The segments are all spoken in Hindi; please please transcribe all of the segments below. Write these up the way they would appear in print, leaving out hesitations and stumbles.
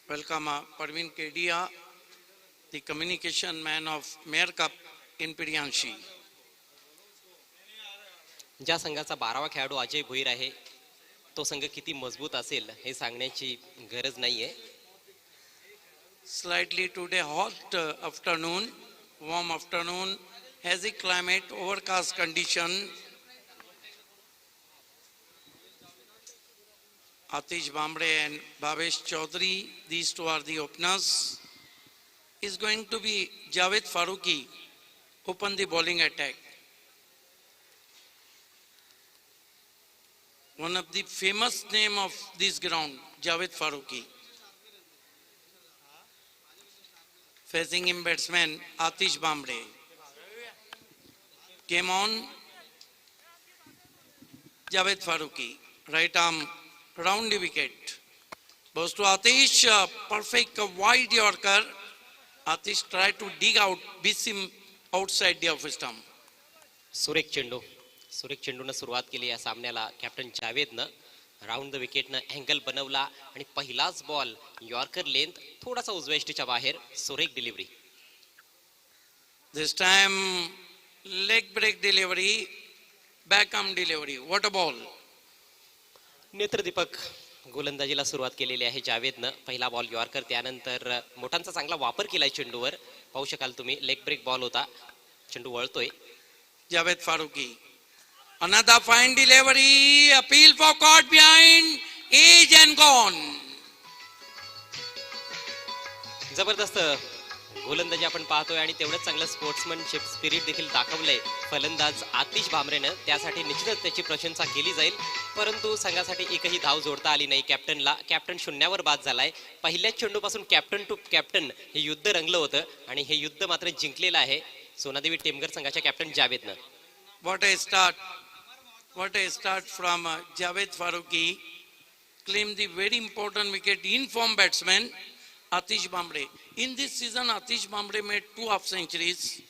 welcome Parveen Kedia, the communication man of Mayor Cup in Piriyanshi. ज्या संघाचा 12वा खेळाडू अजय भोईर आहे तो संघ किती मजबूत असेल हे सांगण्याची गरज नाहीये. Slightly today hot afternoon, warm afternoon, hazy climate, overcast condition. Atish Bhambre and Bhavesh Chaudhary, these two are the openers. Is going to be Javed Farooqi, open the bowling attack. One of the famous name of this ground, Javed Farooqi. Facing him batsman Atish Bhambre. Came on Javed Farooqi, right arm round the wicket. Goes to Atish, perfect wide Yorker. Atish tried to dig out, beats him outside the off stump. सुरेख चेंडूनं सुरुवात केली या सामन्याला. कॅप्टन जावेदनं राऊंड द विकेटनं अँगल बनवला आणि पहिलाच बॉल यॉर्कर लेंथ थोडासा उजव्या यष्टीच्या बाहेर. सुरेख delivery. This time leg break delivery, backhand delivery. What a ball. नेत्रदीपक गोलंदाजीला सुरुवात केलेली आहे जावेदनं. पहिला बॉल यॉर्कर, त्यानंतर मोठांचा चांगला वापर केलाय चेंडूवर. पाहू शकाल तुम्ही लेग ब्रेक बॉल होता. चेंडू वळतोय. Javed Farooqi. Another fine delivery, appeal for caught behind, edge and gone. जबरदस्त गोलंदाजी आपण पाहतोय आणि तेवढंच चांगलं स्पोर्ट्समनशिप स्पिरिट देखील दाखवलंय फलंदाज आतिश भामरेनं. त्यासाठी निश्चितच त्याची प्रशंसा केली जाईल. परंतु संघासाठी एकही धाव जोडता आली नाही कॅप्टनला. कॅप्टन शून्यावर बाद झालाय. पहिल्याच चेंडूपासून कॅप्टन टू कॅप्टन हे युद्ध रंगलं होतं आणि हे युद्ध मात्र जिंकलेलं आहे सोनादेवी टेमघर संघाच्या captain जावेदनं. What a start from Javed Farooqi. Claimed the very important wicket in form batsman Atish Bhambre. In this season, Atish Bhambre made 2 half centuries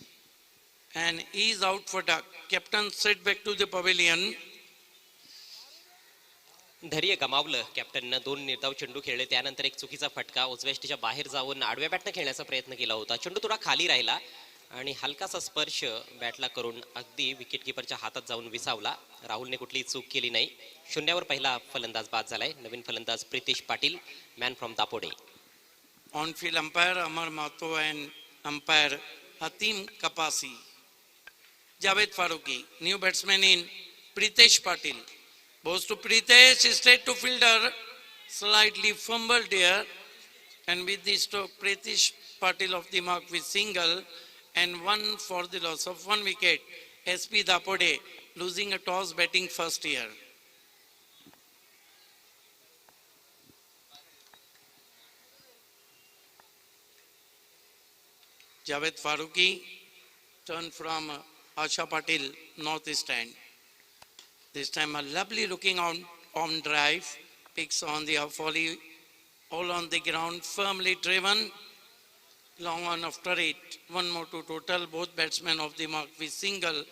and he is out for duck. Captain set back to the pavilion. धैर्य गमावलं कॅप्टननं. 2 निर्धाव चेंडू खेळले, त्यानंतर एक चुकीचा फटका. उजव्या यष्टीच्या बाहेर जाऊन आडव्या बॅटनं खेळण्याचा प्रयत्न केला होता. चेंडू थोडा खाली राहिला आणि हलकासा स्पर्श बॅटला करून अगदी विकेट किपरच्या हातात जाऊन विसावला. राहुलने कुठलीही चूक केली नाही. शून्यावर पहिला फलंदाज बाद झालाय. नवीन फलंदाज Pritesh Patil, man from Dapode. On field umpire Amar Mato and umpire Hatim Kapasi. Javed Farooqi, new batsman in Pritesh Patil. Goes to Pritesh, straight to fielder, slightly fumbled here. And with this stroke, Pritesh Patil of the mark with single and 1 for the loss of 1 wicket. SP Dapode losing a toss batting first here. Javed Farooqi turn from Asha Patil northeast end. This time a lovely looking on drive, picks on the volley, all on the ground, firmly driven. Long on after it, 1 more to total. Both batsmen of the mark with single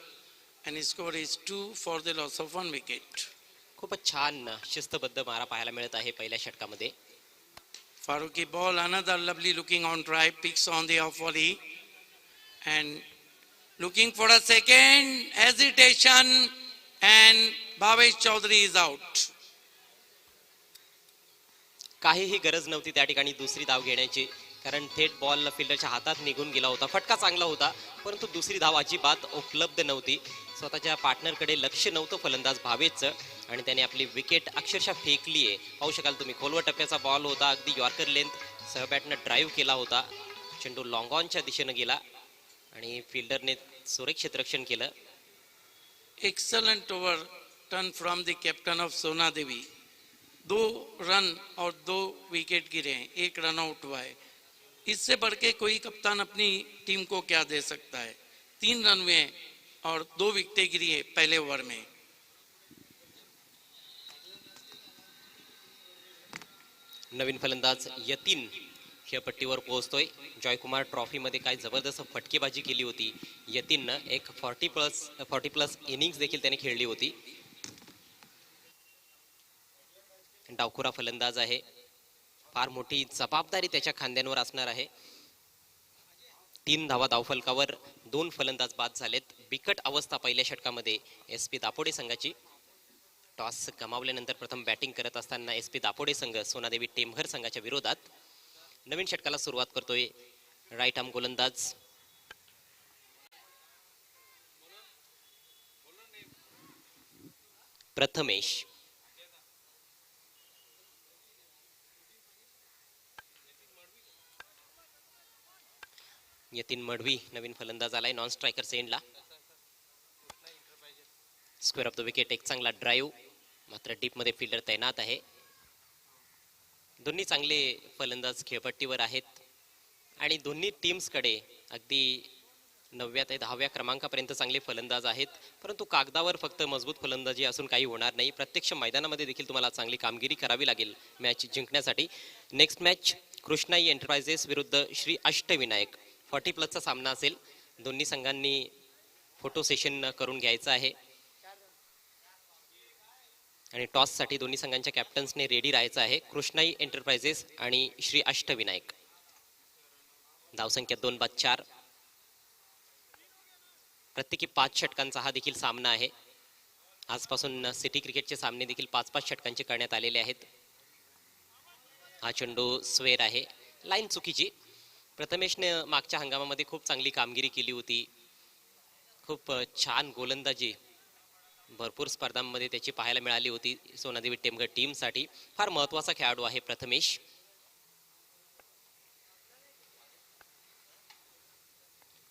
and his score is 2 for the loss of 1 wicket. खूपच छान शिस्तबद्ध मारा पाहायला मिळत आहे पहिल्या षटकामध्ये. Farooqi ball, another lovely looking on drive, picks on the off volley and looking for a second, hesitation and Bhavesh Chaudhary is out. काहीही गरज नव्हती त्या ठिकाणी दुसरी धाव घेण्याची, कारण थेट बॉल फिल्डरच्या हातात निघून गेला होता. फटका चांगला होता परंतु दुसरी धाव अजिबात उपलब्ध नव्हती. स्वतःच्या पार्टनरकडे लक्ष नव्हतं फलंदाज भावेशचं आणि त्याने आपली विकेट अक्षरशः फेकली आहे. पाहू शकाल तुम्ही खोलवर टप्प्याचा बॉल होता. अगदी यॉर्कर लेंथ सह बॅटनं ड्राईव्ह केला होता. चेंडू लॉंग ऑनच्या दिशेनं गेला आणि फिल्डरने सुरेख क्षेत्ररक्षण केलं. Excellent over turn from the captain of Sona Devi. 2 run और 2 विकेट गिरे हैं, 1 रन आउट हुआ है. इससे बढ़ के कोई कप्तान अपनी टीम को क्या दे सकता है. 3 रन हुए और 2 विकेटें गिरी है पहले ओवर में. नवीन फलंदाज यतीन खेळपट्टीवर पोहोचतोय. जॉयकुमार ट्रॉफी मध्ये काय जबरदस्त फटकेबाजी केली होती यतीननं. एक 40 प्लस इनिंग्स देखील त्याने खेळली होती. डावखुरा फलंदाज आहे. फार मोठी जबाबदारी त्याच्या खांद्यांवर असणार आहे. 3 धावा धावफलकावर, 2 फलंदाज बाद झालेत. बिकट अवस्था पहिल्या षटकामध्ये SP दापोडे संघाची. टॉस गमावल्यानंतर प्रथम बॅटिंग करत असताना SP दापोडे संघ सोनादेवी टेमघर संघाच्या विरोधात. नवीन षटकाला सुरुवात करतोय राईट आर्म गोलंदाज प्रथमेश. यतीन मडवी नवीन फलंदाज आलाय नॉन स्ट्रायकर सेंडला. स्क्वेअर ऑफ द विकेट, एक चांगला ड्राईव्ह, मात्र डीप मध्ये फिल्डर तैनात आहे. दोन्ही चांगले फलंदाज खेळपट्टीवर आहेत आणि दोन्ही टीम्सकडे अगदी 9व्या ते 10व्या क्रमांकापर्यंत चांगले फलंदाज आहेत. परंतु कागदावर फक्त मजबूत फलंदाजी असून काही होणार नाही. प्रत्यक्ष मैदानामध्ये देखील तुम्हाला चांगली कामगिरी करावी लागेल मॅच जिंकण्यासाठी. नेक्स्ट मॅच कृष्णाई एंटरप्राइजेस विरुद्ध श्री अष्टविनायक 40+ सामना असेल. दोन्ही संघांनी फोटो सेशन करून घ्यायचं आहे आणि टॉससाठी दोन्ही संघांच्या कॅप्टन्सने रेडी राहायचं आहे. कृष्णाई एंटरप्राइजेस आणि श्री अष्टविनायक. धावसंख्या 2/4. प्रत्येकी 5 षटकांचा हा देखील सामना आहे. आजपासून सिटी क्रिकेटचे सामने देखील 5-5 षटकांचे करण्यात आलेले आहेत. हा चेंडू स्वेर आहे, लाईन चुकीची. प्रथमेशने मागच्या हंगामामध्ये खूप चांगली कामगिरी केली होती. खूप छान गोलंदाजी भरपूर स्पर्धांमध्ये त्याची पाहायला मिळाली होती. सोनादेवी टेमघर टीमसाठी फार महत्वाचा खेळाडू आहे प्रथमेश.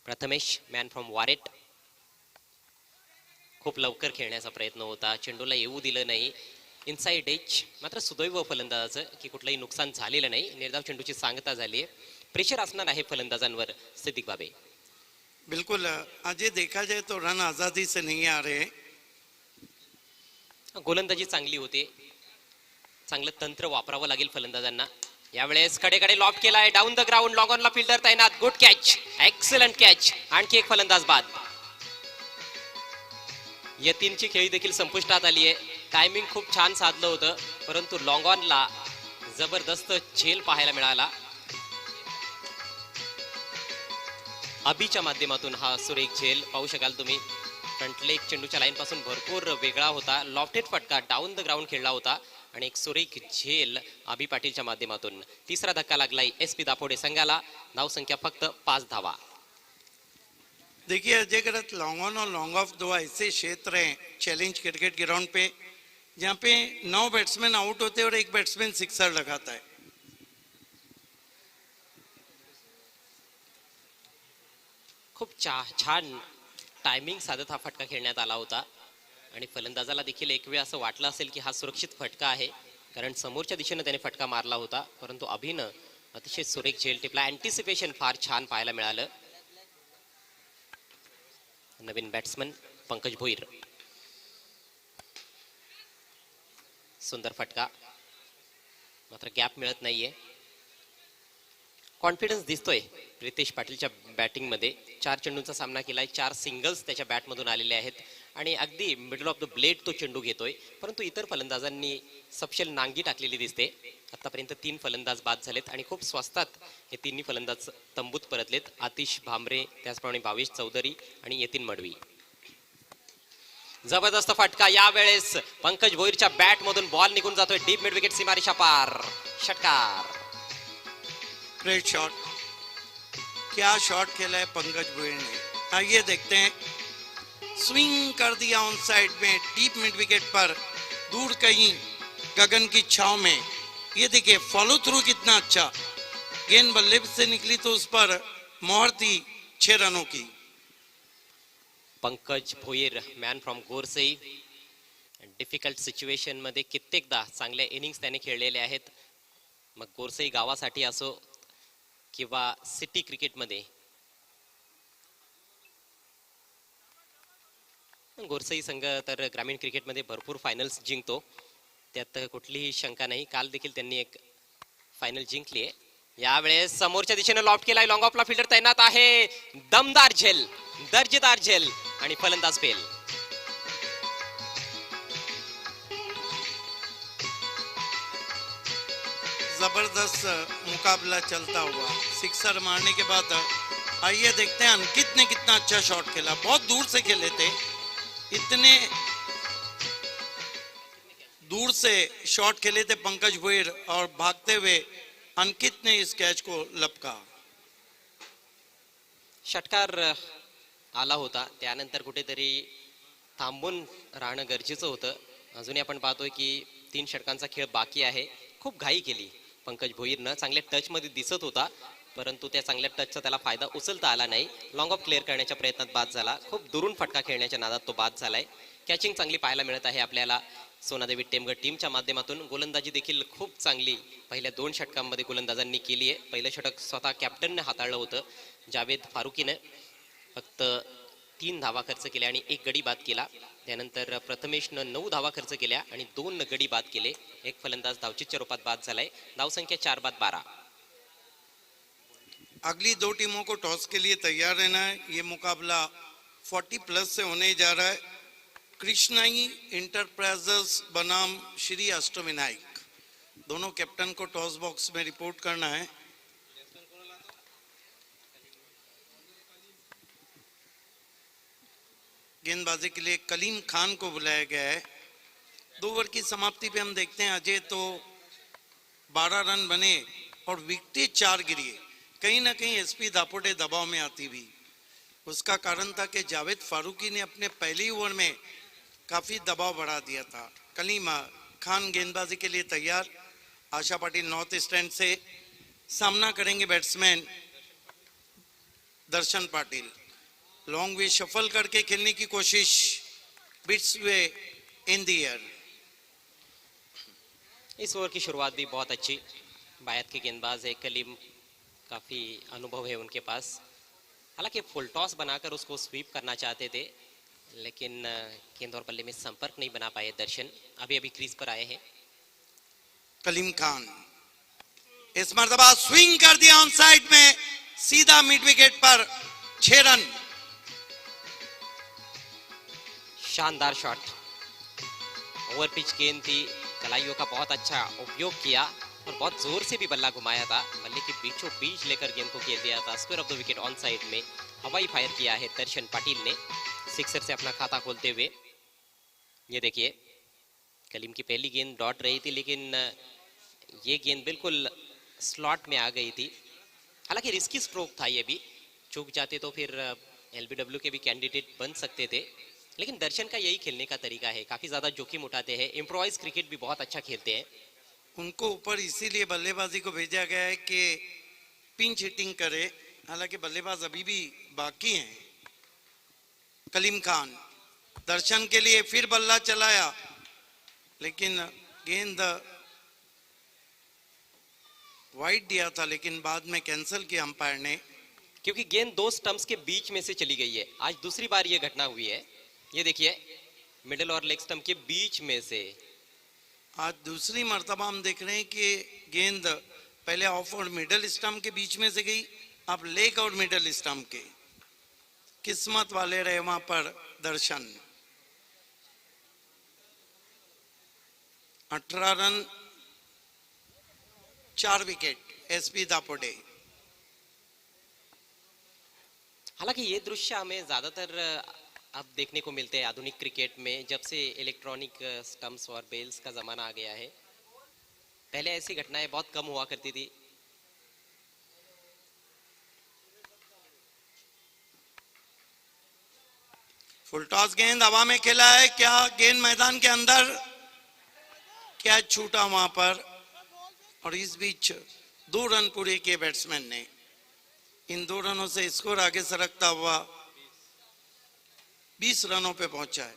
Prathamesh man from Waret. खूप लवकर खेळण्याचा प्रयत्न होता, चेंडूला येऊ दिलं नाही. इनसाइड एज, मात्र सुदैव फलंदाजाचं की कुठलंही नुकसान झालेलं नाही. निर्धाव चेंडूची सांगता झाली आहे. प्रेशर असणार आहे फलंदाजांवर. सिद्दीक बाबे. बिल्कुल, आज ये देखा जाए तो रन आजादी से नहीं आ रहे. गोलंदाजी चांगली होते, चांगलं तंत्र वापरावं लागेल फलंदाजांना. यावेळेस कडेकडे लॉफ्ट केलाय, डाऊन द ग्राउंड, लॉंग ऑनला फिल्डर तैनात. Good catch, excellent catch. आणखी एक फलंदाज बाद. यतीनची खेळी देखील संपुष्टात आली आहे. टायमिंग खूप छान साधलं होतं, परंतु लॉंग ऑनला जबरदस्त झेल पाहायला मिळाला. अभिच्या माध्यमातून हा सुरेख झेल पाहू शकाल तुम्ही. फ्रंट लेग चेंडूच्या लाईन पासून भरपूर वेगळा होता. लॉफ्टेड फटका डाऊन द ग्राउंड खेळला होता आणि एक सुरेख झेल अभि पाटीलच्या माध्यमातून. तिसरा धक्का लागलाय SP दापोडे संघाला. धावसंख्या फक्त 5 धावा. देखिए अजय गरत, लॉन्ग ऑन और लॉन्ग ऑफ दो ऐसे क्षेत्र हैं चैलेंज क्रिकेट ग्राउंड पे जहाँ पे 9 बैट्समैन आउट होते हैं और 1 बैट्समैन सिक्सर लगाता है. खूप छान टायमिंग साधत हा फटका खेळण्यात आला होता आणि फलंदाजाला देखील एक वेळ असं वाटलं असेल की हा सुरक्षित फटका आहे, कारण समोरच्या दिशेने त्याने फटका मारला होता. परंतु अभिनं अतिशय सुरेख झेल टिपला. अँटिसिपेशन फार छान पाहायला मिळालं. नवीन बॅट्समन पंकज भोईर. सुंदर फटका, मात्र गॅप मिळत नाहीये. कॉन्फिडन्स दिसतोय रितेश पाटीलच्या बॅटिंग मध्ये. 4 चेंडूंचा सामना केलाय, 4 सिंगल्स त्याच्या बॅट मधून आलेले आहेत आणि अगदी मिडल ऑफ द ब्लेड तो चेंडू घेतोय. परंतु इतर फलंदाजांनी सपशेल नांगी टाकलेली दिसते. आतापर्यंत 3 फलंदाज बाद झालेत आणि खूप स्वस्तात हे तिन्ही फलंदाज तंबूत परतलेत. आतिश भामरे, त्याचप्रमाणे भावेश चौधरी आणि यतीन मडवी. जबरदस्त फटका. यावेळेस पंकज भोईरच्या बॅट मधून बॉल निघून जातोय डीप मिड विकेट सीमारेषा पार. षटकार. ग्रेट शॉट, क्या शॉट खेला है पंकज भोईर ने. आइए देखते हैं. स्विंग कर दिया ऑन साइड में डीप मिड विकेट पर, दूर कहीं गगन की छाव में. ये देखिए फॉलो थ्रू कितना अच्छा. गेंद बल्ले से निकली तो उस पर मोहर थी 6 रनों की. Pankaj Bhoir man from Gorsai. Difficult situation मध्ये कित्येकदा चांगल्या इनिंग्स त्याने खेळलेले आहेत. मग गोरसई गावासाठी असो किंवा सिटी क्रिकेटमध्ये. गोरसई संघ तर ग्रामीण क्रिकेटमध्ये भरपूर फायनल्स जिंकतो, त्यात कुठलीही शंका नाही. काल देखील त्यांनी एक फायनल जिंकली आहे. यावेळेस समोरच्या दिशेने लॉफ्ट केलाय, लॉंग ऑफला फिल्डर तैनात आहे. दमदार झेल, दर्जेदार झेल आणि फलंदाज फेल. जबरदस्त मुकाबला चलता हुआ, सिक्सर मारने के बाद आइए देखते हैं अंकित ने कितना अच्छा शॉट खेला। बहुत दूर से खेले थे, इतने दूर से शॉट खेले थे पंकज भोईर और भागते हुए अंकित ने इस कैच को लपका। षटकार आला होता, त्यानंतर कुठेतरी थांबून राहणं गरजेचं होतं. अजूनही आपण पाहतोय की 3 षटकांचा खेळ बाकी आहे. खूप घाई केली पंकज भोईरनं. चांगल्या टच मध्ये दिसत होता, परंतु त्या चांगल्या टचचा त्याला फायदा उचलता आला नाही. लॉंग ऑफ क्लिअर करण्याच्या प्रयत्नात बाद झाला. खूप दुरून फटका खेळण्याच्या नादात तो बाद झालाय. कॅचिंग चांगली पाहायला मिळत आहे आपल्याला सोनादेवी टेमगड टीमच्या माध्यमातून. गोलंदाजी देखील खूप चांगली पहिल्या 2 षटकांमध्ये गोलंदाजांनी केली आहे. पहिलं षटक स्वतः कॅप्टनने हाताळलं होतं. जावेद फारुकीनं फक्त 3 धावा खर्च केल्या आणि 1 गडी बाद केला. त्यानंतर प्रथमेशनं 9 धावा खर्च केल्या आणि 2 गडी बाद केले. एक फलंदाज धावचीच्या रूपात बाद झालाय. धावसंख्या 4 बाद 12. अगली 2 टीमों को टॉस के लिए तैयार रहना है। ये मुकाबला 40 प्लस से होने जा रहा है। कृष्णाई इंटरप्राइजेस बनाम श्री अष्टविनायक, दोनों कैप्टन को टॉस बॉक्स में रिपोर्ट करना है। गेंदबाजी के लिए कलीम खान को बुलाया गया है। 2 ओवर की समाप्ति पे हम देखते हैं अजय तो 12 रन बने और विकेटें 4 गिरी। कहीं ना कहीं एसपी दापोटे दबाव में आती हुई, उसका कारण था कि जावेद फारूकी ने अपने पहले ओवर में काफी दबाव बढ़ा दिया था। कलीम खान गेंदबाजी के लिए तैयार। आशा पाटिल नॉर्थ स्टैंड से सामना करेंगे बैट्समैन दर्शन पाटिल। लॉन्ग वे शफल करके खेलने की कोशिश, bits way in the air. इस ओवर की शुरुआत भी बहुत अच्छी। बायत के गेंदबाज है कलीम, काफी अनुभव है उनके पास। हालांकि फुल टॉस बनाकर उसको स्वीप करना चाहते थे, लेकिन गेंद और बल्ले में संपर्क नहीं बना पाए दर्शन। अभी अभी क्रीज पर आए हैं। कलीम खान इस मर्तबा स्विंग कर दिया ऑन साइड में, सीधा मिड विकेट पर 6 रन। शानदार शॉट, ओवर पिच गेंद थी। कलाइयों का बहुत अच्छा उपयोग किया और बहुत जोर से भी बल्ला घुमाया था। बल्ले के बीचों बीच लेकर गेंद को खेल दिया था। Square of the wicket on side में हवाई फायर किया है दर्शन पाटिल ने, सिक्सर से अपना खाता खोलते हुए। ये देखिए कलीम की पहली गेंद डॉट रही थी, लेकिन ये गेंद बिल्कुल स्लॉट में आ गई थी। हालांकि रिस्की स्ट्रोक था, ये भी चूक जाते तो फिर एलबीडब्ल्यू के भी कैंडिडेट बन सकते थे, लेकिन दर्शन का यही खेलने का तरीका है। काफी ज्यादा जोखिम उठाते हैं, इम्प्रोवाइज क्रिकेट भी बहुत अच्छा खेलते हैं। उनको ऊपर इसीलिए बल्लेबाजी को भेजा गया है कि पिंच हिटिंग करे, हालांकि बल्लेबाज अभी भी बाकी हैं। कलीम खान दर्शन के लिए फिर बल्ला चलाया, लेकिन गेंद वाइड दिया था, लेकिन बाद में कैंसिल किया अंपायर ने, क्योंकि गेंद 2 स्टंप्स के बीच में से चली गई है। आज दूसरी बार ये घटना हुई है। ये देखिए मिडिल और लेग स्टंप के बीच में से आज दूसरी मर्तबा हम देख रहे हैं कि गेंद पहले ऑफ और मिडिल स्टंप के बीच में से गई, अब लेग और मिडिल स्टंप के। किस्मत वाले रहे वहां पर दर्शन। 18 रन 4 विकेट एसपी दापोटे। हालांकि ये दृश्य हमें ज्यादातर अब देखने को मिलते हैं आधुनिक क्रिकेट में, जब से इलेक्ट्रॉनिक स्टंप्स और बेल्स का जमाना आ गया है। पहले ऐसी घटनाएं बहुत कम हुआ करती थी। फुल टॉस गेंद हवा में खेला है, क्या गेंद मैदान के अंदर, क्या छूटा वहां पर, और इस बीच 2 रन पूरे किए बैट्समैन ने। इन 2 रनों से स्कोर आगे सरकता हुआ 20 रनों पे पहुंचा है।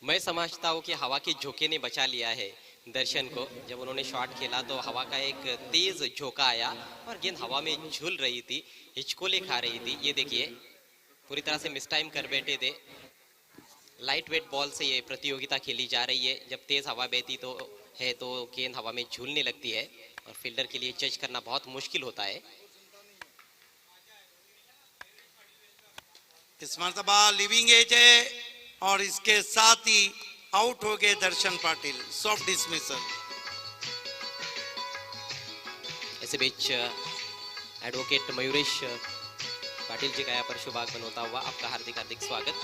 मैं समझता हूँ कि हवा के झोंके ने बचा लिया है दर्शन को। जब उन्होंने शॉट खेला तो हवा का एक तेज झोंका आया और गेंद हवा में झूल रही थी, हिचकोले खा रही थी। ये देखिए पूरी तरह से मिस टाइम कर बैठे थे। लाइट वेट बॉल से ये प्रतियोगिता खेली जा रही है। जब तेज हवा बहती तो गेंद हवा में झूलने लगती है और फील्डर के लिए जज करना बहुत मुश्किल होता है। इस मर्तबा लिविंग एज है और इसके साथ ही आउट हो गए दर्शन पाटिल, सॉफ्ट डिसमिसल। इसी बीच एडवोकेट मयूरेश पाटिल जी का यहाँ पर शुभ आगमन होता हुआ आपका हार्दिक हार्दिक स्वागत।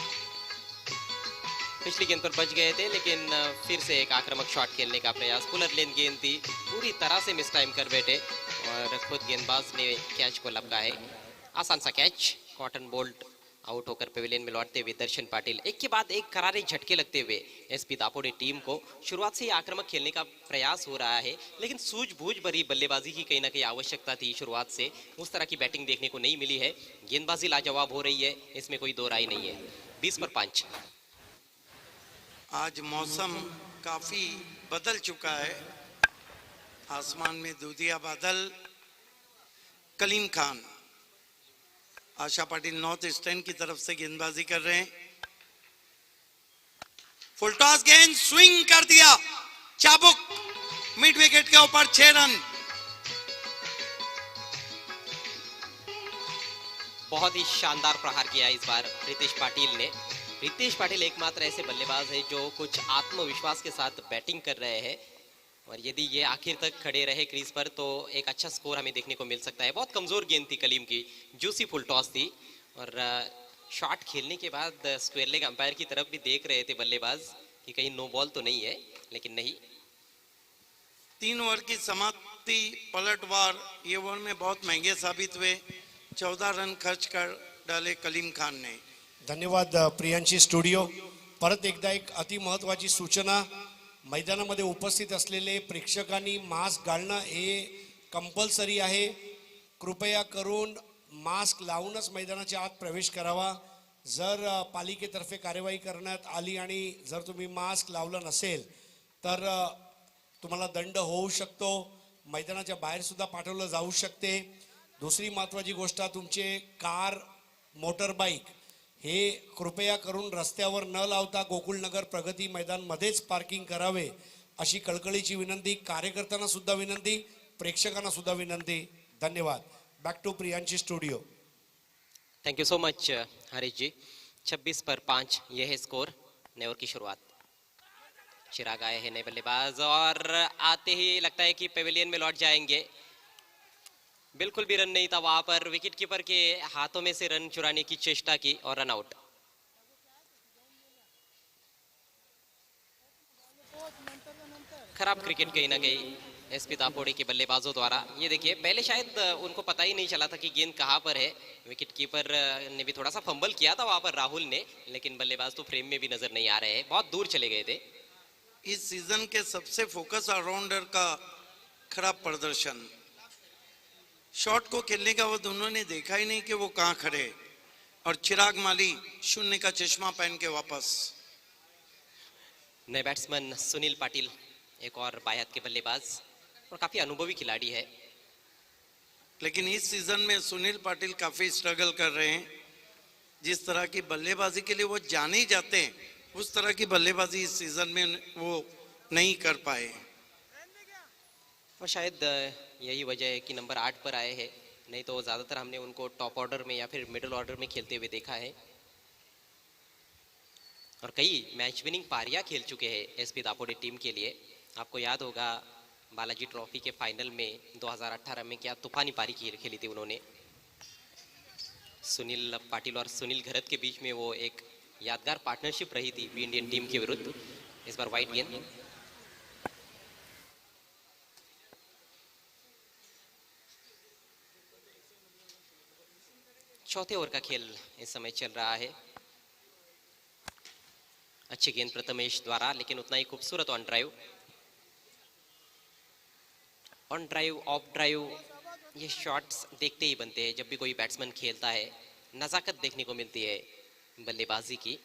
पिछली गेंद पर बच गए थे, लेकिन फिर से एक आक्रामक शॉट खेलने का प्रयास। पुलर लेन गेंद थी, पूरी तरह से मिस टाइम कर बैठे और खुद गेंदबाज ने कैच को लपका है। आसान सा कैच, कॉटन बोल्ट आउट होकर पवेलियन में लौटते हुए दर्शन पाटिल एक के बाद एक करारे झटके लगते हुए एसपी दापोडे टीम को शुरुआत से ही आक्रामक खेलने का प्रयास हो रहा है, लेकिन सूझबूझ भरी बल्लेबाजी की कहीं ना कहीं आवश्यकता थी। शुरुआत से उस तरह की बैटिंग देखने को नहीं मिली है। गेंदबाजी लाजवाब हो रही है, इसमें कोई दो राय नहीं है। 20 पर 5। आज मौसम काफी बदल चुका है, आसमान में दूधिया बादल। कलीम खान आशा पाटिल नॉर्थ ईस्टर्न की तरफ से गेंदबाजी कर रहे हैं। फुल टॉस गेंद स्विंग कर दिया, चाबुक मिड विकेट के ऊपर 6 रन। बहुत ही शानदार प्रहार किया इस बार रितेश पाटिल ने। रितेश पाटिल एकमात्र ऐसे बल्लेबाज है जो कुछ आत्मविश्वास के साथ बैटिंग कर रहे हैं, और यदि ये आखिर तक खड़े रहे क्रीज पर तो एक अच्छा स्कोर हमें देखने को मिल सकता है। बहुत कमजोर गेंद थी कलीम की, जूसी फुल टॉस थी, और शॉट खेलने के बाद स्क्वायर लेग अंपायर की तरफ भी देख रहे थे बल्लेबाज कि कहीं नो बॉल तो नहीं है, लेकिन नहीं। 3 ओवर की समाप्ति, पलटवार ये ओवर में बहुत महंगे साबित हुए। 14 रन खर्च कर डाले कलीम खान ने। धन्यवाद प्रियांशी स्टुडिओ। परत एकदा एक अति महत्त्वाची सूचना, मैदानामध्ये उपस्थित असलेले प्रेक्षकांनी मास्क घालणं हे कंपल्सरी आहे। कृपया करून मास्क लावूनच मैदानाच्या आत प्रवेश करावा। जर पालिकेतर्फे कार्यवाही करण्यात आली आणि जर तुम्ही मास्क लावलं नसेल तर तुम्हाला दंड होऊ शकतो, मैदानाच्या बाहेर सुद्धा पाठवलं जाऊ शकते। दुसरी महत्त्वाची गोष्ट, तुमचे कार मोटरबाईक हे कृपया करून रस्त्यावर न लावता गोकुळनगर प्रगती मैदान मध्येच पार्किंग करावे अशी कळकळीची विनंती। कार्यकर्त्यांना सुद्धा विनंती, प्रेक्षकांना सुद्धा विनंती। धन्यवाद। Back to Priyanshi studio. Thank you so much Harish ji. 26 पर 5 ये है स्कोर। नए ओवर की शुरुआत, चिराग आए हैं नए बल्लेबाज और आते ही लगता है कि पेविलियन में लौट जाएंगे। बिल्कुल भी रन नहीं था वहां पर, विकेट कीपर के हाथों में से रन चुराने की चेष्टा की और रन आउट। खराब क्रिकेट कहीं ना कहीं एसपी दापोडे के बल्लेबाजों द्वारा। ये देखिए, पहले शायद उनको पता ही नहीं चला था कि गेंद कहां पर है। विकेट कीपर ने भी थोड़ा सा फंबल किया था वहां पर राहुल ने, लेकिन बल्लेबाज तो फ्रेम में भी नजर नहीं आ रहे हैं, बहुत दूर चले गए थे। इस सीजन के सबसे फोकस ऑलराउंडर का खराब प्रदर्शन। शॉट को खेलने का वो दोनों ने देखा ही नहीं कि वो कहां खड़े, और चिराग माली शून्य का चश्मा पहन के वापस। नए बैट्समैन सुनील पाटिल एक और बाएं हाथ के बल्लेबाज, और काफी अनुभवी खिलाड़ी है। लेकिन इस सीजन में सुनील पाटिल काफी स्ट्रगल कर रहे हैं। जिस तरह की बल्लेबाजी के लिए वो जाने ही जाते हैं, उस तरह की बल्लेबाजी इस सीजन में वो नहीं कर पाए। और शायद यही वजह है कि नंबर 8 पर आए हैं, नहीं तो ज्यादातर हमने उनको टॉप ऑर्डर में या फिर मिडिल ऑर्डर में खेलते हुए देखा है। और कई मैच विनिंग पारियां खेल चुके हैं एसपी दापोडे टीम के लिए। आपको याद होगा बालाजी ट्रॉफी के फाइनल में 2018 में क्या तूफानी पारी खेली थी उन्होंने। सुनील पाटिल और सुनील घरत के बीच में वो एक यादगार पार्टनरशिप रही थी इंडियन टीम के विरुद्ध। इस बार वाइट गेंद, चौथे ओवर का खेल इस समय चल रहा है। अच्छी गेंद प्रथमेश द्वारा, लेकिन उतना ही खूबसूरत on drive. On drive, of drive, ये शॉट्स देखते ही बनते हैं जब भी कोई बैट्समैन खेलता है। नज़ाकत देखने को मिलती है बल्लेबाजी की।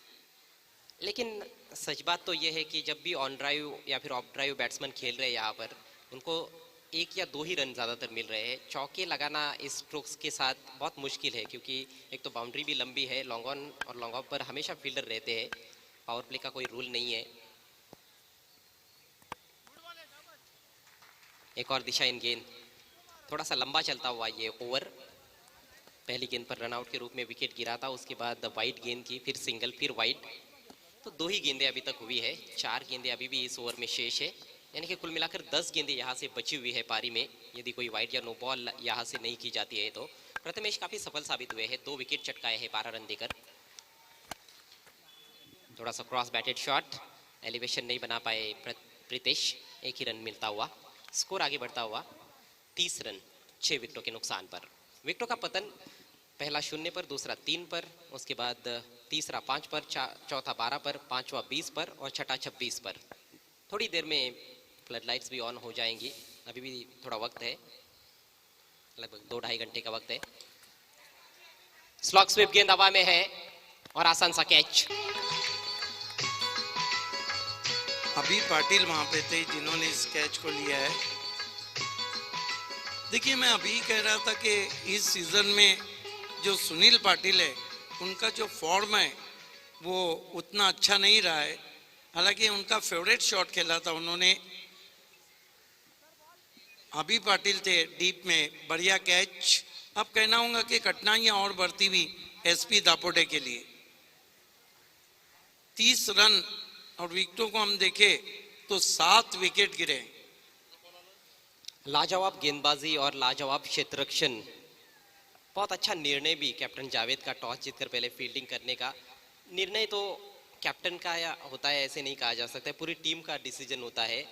लेकिन सच बात तो ये है कि जब भी ऑन ड्राइव या फिर ऑफ ड्राइव बैट्समैन खेल रहे हैं यहाँ पर, उनको 1 या 2 ही रन ज़्यादातर मिल रहे हैं। चौके लगाना इस स्ट्रोक्स के साथ बहुत मुश्किल है, क्योंकि एक तो बाउंड्री भी लंबी है, लॉन्ग ऑन और लॉन्ग ऑफ पर हमेशा फील्डर रहते हैं। पावर प्ले का कोई रूल नहीं है। एक और दिशा इन गेंद, थोड़ा सा लंबा चलता हुआ ये ओवर। पहली गेंद पर रनआउट के रूप में विकेट गिरा था, उसके बाद वाइड गेंद की, फिर सिंगल, फिर वाइड। तो 2 ही गेंदें अभी तक हुई है, 4 गेंदें अभी भी इस ओवर में शेष है। यानी कि कुल मिलाकर 10 गेंदें यहाँ से बची हुई है पारी में, यदि कोई वाइड या नो बॉल यहाँ से नहीं की जाती है तो। प्रथमेश काफी सफल साबित हुए हैं, 2 विकेट चटकाए हैं 12 रन देकर। थोड़ा सा क्रॉस बैटेड शॉट, एलिवेशन नहीं बना पाए प्रीतेश, 1 ही रन मिलता हुआ। स्कोर आगे बढ़ता हुआ 30 रन 6 विकेटों के नुकसान पर। विकेटों का पतन, पहला 0 पर, दूसरा 3 पर, उसके बाद तीसरा 5 पर, चौथा 12 पर, पांचवा 20 पर और छठा 26 पर। थोड़ी देर में फ्लड लाइट्स भी ऑन हो जाएंगी, अभी भी थोड़ा वक्त है, लगभग 2-2.5 घंटे का वक्त है। स्लॉग स्वीप गेंद हवा में है और आसान सा कैच। अभी पाटिल वहां पे थे जिन्होंने इस कैच को लिया है। देखिए, मैं अभी कह रहा था कि इस सीजन में जो सुनील पाटिल है, उनका जो फॉर्म है वो उतना अच्छा नहीं रहा है। हालांकि उनका फेवरेट शॉट खेला था उन्होंने। अभी पाटिल थे डीप में, बढ़िया कैच। अब कहना होगा कि कठिनाइयां और बढ़ती हुई एसपी दापोटे के लिए। 30 रन और विकेटों को हम देखें तो 7 विकेट गिरे। लाजवाब गेंदबाजी और लाजवाब क्षेत्ररक्षण। बहुत अच्छा निर्णय भी कैप्टन जावेद का, टॉस जीतकर पहले फील्डिंग करने का। निर्णय तो कैप्टन का या होता है ऐसे नहीं कहा जा सकता है, पूरी टीम का डिसीजन होता है,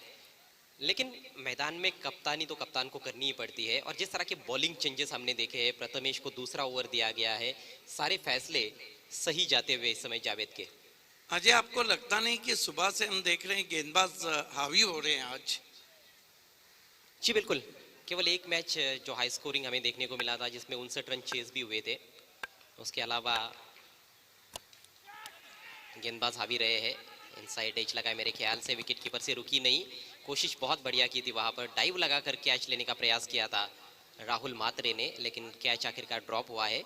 लेकिन मैदान में कप्तानी तो कप्तान को करनी ही पड़ती है। और जिस तरह के बॉलिंग चेंजेस हमने देखे हैं, प्रथमेश को दूसरा ओवर दिया गया है, सारे फैसले सही जाते हुए इस समय जावेद के। अजय, आपको लगता नहीं कि सुबह से हम देख रहे हैं गेंदबाज हावी हो रहे हैं आज? जी बिल्कुल, केवल एक मैच जो हाई स्कोरिंग हमें देखने को मिला था, जिसमें 59 रन चेज भी हुए थे, उसके अलावा गेंदबाज हावी रहे हैं। इनसाइड एज लगा, मेरे ख्याल से विकेट कीपर से रुकी नहीं, कोशिश बहुत बढ़िया की थी, वहां पर डाइव लगाकर कैच लेने का प्रयास किया था राहुल मात्रे ने, लेकिन कैच आखिरकार ड्रॉप हुआ है।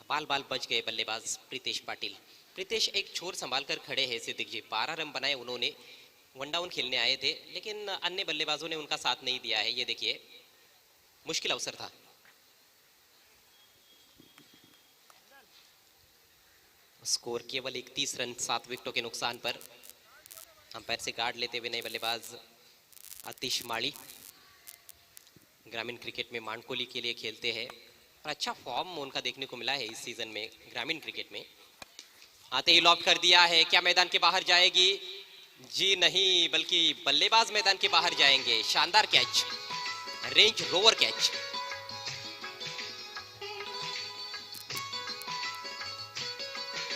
बाल बाल बच गए बल्लेबाज प्रीतेश पाटिल। प्रीतेश एक छोर संभाल कर खड़े हैं सिद्दीक जी, 12 रन बनाए उन्होंने, वन डाउन खेलने आए थे, लेकिन अन्य बल्लेबाजों ने उनका साथ नहीं दिया है। ये देखिए, मुश्किल अवसर था। स्कोर केवल 31 रन 7 विकेटों के नुकसान पर। अंपायर से गार्ड लेते हुए नए बल्लेबाज आतिश माली, ग्रामीण क्रिकेट में मांडकोली के लिए खेलते हैं और अच्छा फॉर्म उनका देखने को मिला है इस सीजन में ग्रामीण क्रिकेट में। आते ही लॉक कर दिया है, क्या मैदान के बाहर जाएगी? जी नहीं, बल्कि बल्लेबाज मैदान के बाहर जाएंगे। शानदार catch, range rover catch.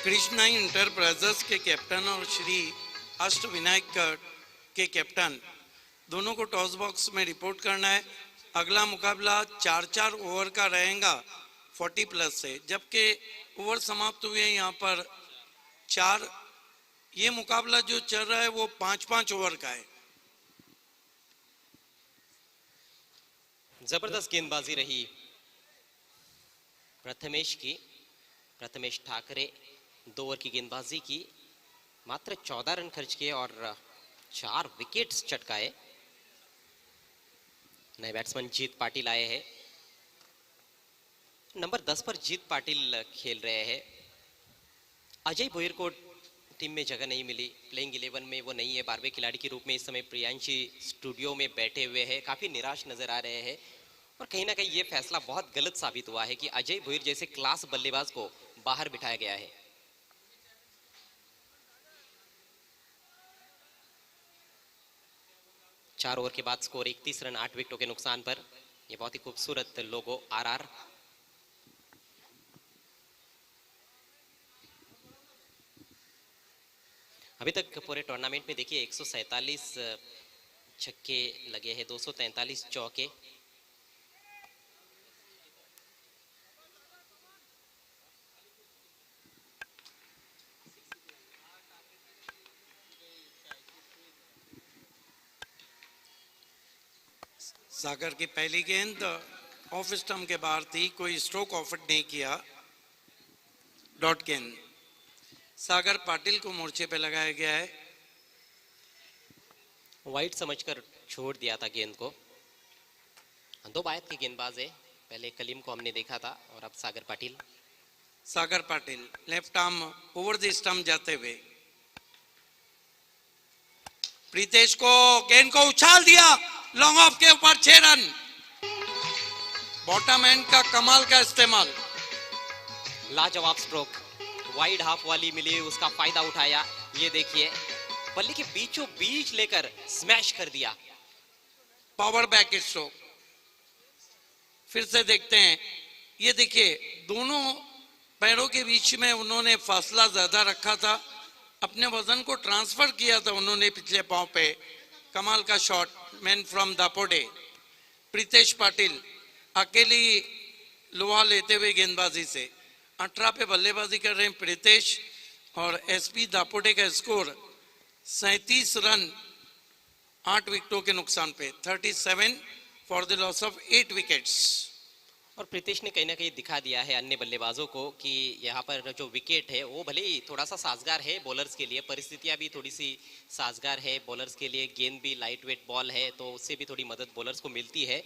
Krishna enterprises के कैप्टन और श्री अष्टविनायक के कैप्टन दोनं को टॉस बॉक्स में रिपोर्ट करना है। अगला मुकाबला 4-4 ओवर का रहेगा 40 प्लस से, जबकि ओवर समाप्त हुए यहाँ पर 4। ये मुकाबला जो चल रहा है वो 5-5 ओवर का है। जबरदस्त गेंदबाजी रही प्रथमेश की, प्रथमेश ठाकरे 2 ओवर की गेंदबाजी की, मात्र 14 रन खर्च किए और 4 विकेट्स चटकाए। नए बैट्समैन जीत पाटिल आए हैं, नंबर 10 पर जीत पाटिल खेल रहे हैं। अजय भोईर को टीम में जगह नहीं मिली, प्लेइंग 11 में वो नहीं है, 12वें खिलाड़ी के रूप में इस समय प्रियांशी स्टूडियो में बैठे हुए हैं, काफी निराश नजर आ रहे हैं। और कहीं ना कहीं ये फैसला बहुत गलत साबित हुआ है कि अजय भोईर जैसे क्लास बल्लेबाज को बाहर बिठाया गया है। चार ओवर के बाद स्कोर 31 रन 8 विकेटों के नुकसान पर। यह बहुत ही खूबसूरत लोगो आरआर। अभी तक पूरे टूर्नामेंट में देखिए 147 छक्के लगे हैं, 243 चौके। सागर की पहली गेंद ऑफ स्टंप के बाहर थी, कोई स्ट्रोक ऑफर नहीं किया। डॉट गेंद सागर पाटिल को मोर्चे पे लगाया गया है। वाइड समझकर छोड़ दिया था गेंद को। 2 बायत के गेंदबाज है, पहले कलीम को हमने देखा था और अब Sagar Patil. Sagar Patil left arm over the stump जाते हुए। प्रीतेश को गेंद को उछाल दिया, लॉन्ग ऑफ के ऊपर 6 रन। बॉटम एंड का कमाल का इस्तेमाल। लाजवाब स्ट्रोक, वाइड हाफ वाली मिली, उसका फायदा उठाया। ये देखिए बल्ले के बीचों बीच लेकर स्मैश कर दिया। Power back stroke. फिर से देखते हैं, ये देखिए दोनों पैरों के बीच में उन्होंने फासला ज्यादा रखा था, अपने वजन को ट्रांसफर किया था उन्होंने पिछले पांव पे। कमाल का shot, man from Dapode. Pritesh Patil अकेली लोहा लेते हुए गेंदबाजी से 18 पे बल्लेबाजी कर रहे हैं प्रीतेश, और एसपी दापोडे का स्कोर 37 रन 8 विकेटों के नुकसान पे, 37 for the loss of 8 wickets. और प्रीतेश ने कहीं ना कहीं दिखा दिया है अन्य बल्लेबाजों को कि यहाँ पर जो विकेट है वो भले ही थोड़ा सा साजगार है बॉलर्स के लिए, परिस्थितियां भी थोड़ी सी साजगार है बॉलर्स के लिए, गेंद भी लाइट वेट बॉल है तो उससे भी थोड़ी मदद बॉलर्स को मिलती है।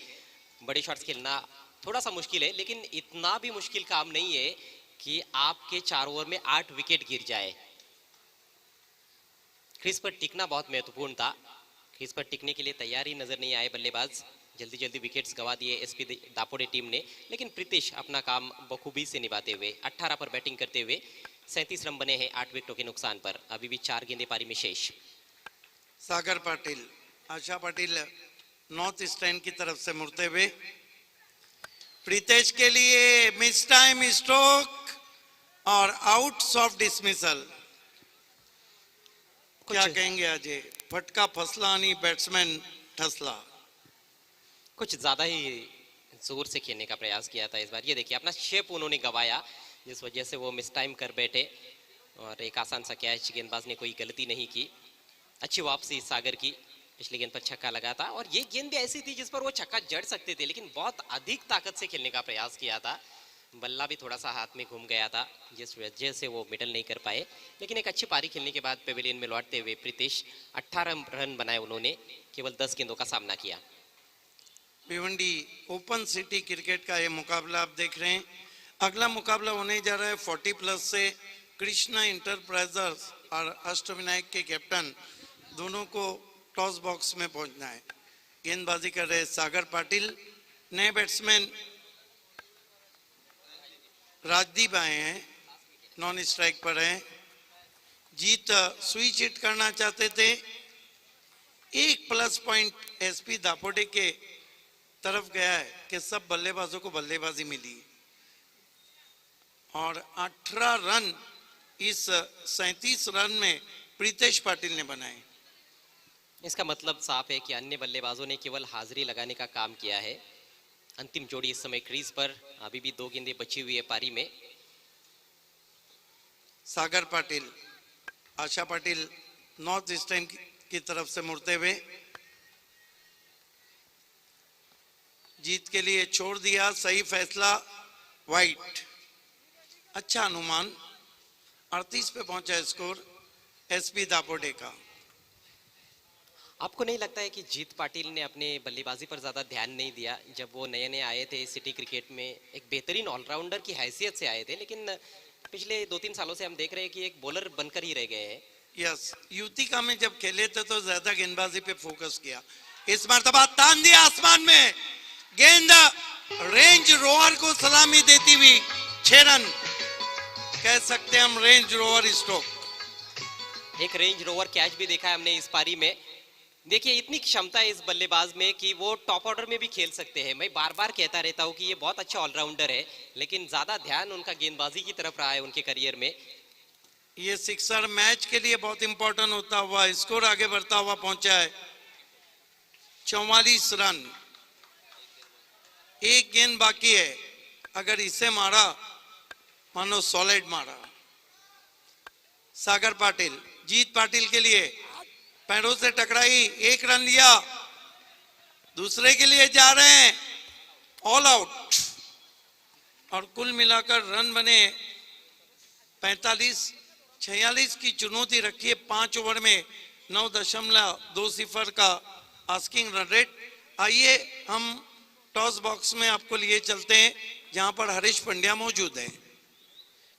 बड़े शॉट्स खेलना थोड़ा सा मुश्किल है, लेकिन इतना भी मुश्किल काम नहीं है कि आपके 4 ओवर में 8 विकेट गिर जाए। क्रीज पर टिकना बहुत महत्वपूर्ण था, क्रीज पर टिकने के लिए तैयार ही नजर नहीं आए बल्लेबाज, जल्दी जल्दी विकेट्स गवा दिए एसपी दापोडे टीम ने। लेकिन प्रीतेश अपना काम बखूबी से निभाते हुए 18 पर बैटिंग करते हुए 37 रन बने हैं 8 विकेटों के नुकसान पर। अभी भी 4 गेंदें पारी में शेष। सागर पाटिल, आशा पाटिल नॉर्थ ईस्टर्न की तरफ से मुड़ते हुए, प्रीतेश के लिए मिस टाइम स्ट्रोक और आउट सॉफ्ट डिसमिसल। क्या कहेंगे अजय, फटका फसला नहीं बैट्समैन ठसला। कुछ ज्यादा ही जोर से खेलने का प्रयास किया था इस बार। ये देखिए अपना शेप उन्होंने गवाया, जिस वजह से वो मिस टाइम कर बैठे और एक आसान सा कैच, गेंदबाज ने कोई गलती नहीं की। अच्छी वापसी सागर की, पिछली गेंद पर छक्का लगा था और ये गेंद भी ऐसी थी जिस पर वो छक्का जड़ सकते थे, लेकिन बहुत अधिक ताकत से खेलने का प्रयास किया था। बल्ला भी थोड़ा सा हाथ में घूम गया था जिस वजह से वो मिडल नहीं कर पाए। लेकिन एक अच्छी पारी खेलने के बाद पेविलियन में लौटते हुए प्रीतेश 18 रन बनाए उन्होंने, केवल 10 गेंदों का सामना किया। भिवंडी ओपन सिटी क्रिकेट का ये मुकाबला आप देख रहे हैं। अगला मुकाबला होने जा रहा है 40+ से। कृष्णा इंटरप्राइजर्स और अष्टविनायक के कैप्टन दोनों को टॉस बॉक्स में पहुंचना है। गेंदबाजी कर रहे सागर पाटिल, नए बैट्समैन राजदीप आए हैं, नॉन स्ट्राइक पर हैं। जीत स्विच हिट करना चाहते थे, एक प्लस पॉइंट एसपी दापोडे के तरफ गया है कि सब बल्लेबाजों को बल्लेबाजी मिली और 18 रन इस 37 रन में प्रीतेश पाटिल ने बनाए। इसका मतलब साफ है कि अन्य बल्लेबाजों ने केवल हाजिरी लगाने का काम किया है। अंतिम जोड़ी इस समय क्रीज पर, अभी भी 2 गेंदें बची हुई है पारी में। सागर पाटिल, आशा पाटिल नॉर्थ ईस्टर्न की तरफ से मुड़ते हुए, जीत के लिए छोड़ दिया, सही फैसला, वाइट। अच्छा अनुमान, 38 पे पहुंचा स्कोर एसपी दापोडे का। आपको नहीं लगता है कि जीत पाटिल ने अपने बल्लेबाजी पर ज़्यादा ध्यान नहीं दिया? जब वो नए नए आए थे सिटी क्रिकेट में, एक बेहतरीन ऑलराउंडर की हैसियत से आए थे, लेकिन पिछले 2-3 सालों से हम देख रहे हैं कि एक बॉलर बनकर ही रह गए हैं। यस, युतिका में जब खेले थे तो ज्यादा गेंदबाजी पे फोकस किया, इस मर्तबा तान दिया आसमान में, गेंद रेंज रोवर को सलामी देती हुई 6 रन, कह सकते हैं हम रेंज रोवर स्ट्रोक। एक रेंज रोवर कैच भी देखा है हमने इस पारी में। देखिए इतनी क्षमता है इस बल्लेबाज में कि वो टॉप ऑर्डर में भी खेल सकते हैं। मैं बार बार कहता रहता हूँ कि ये बहुत अच्छा ऑलराउंडर है, लेकिन ज्यादा ध्यान उनका गेंदबाजी की तरफ रहा है उनके करियर में। ये सिक्सर मैच के लिए बहुत इंपॉर्टेंट होता हुआ स्कोर आगे बढ़ता हुआ पहुंचा है। 44 रन, एक गेंद बाकी है, अगर इसे मारा मानो सॉलिड मारा। सागर पाटिल, जीत पाटिल के लिए पैरों से टकराई, 1 रन लिया, दूसरे के लिए जा रहे हैं, ऑल आउट। और कुल मिलाकर रन बने 45-46 की चुनौती रखी है 5 ओवर में 9.20 का आस्किंग रन रेट। आइए हम टॉस बॉक्स में आपको लिए चलते हैं जहां पर हरीश पंड्या मौजूद हैं।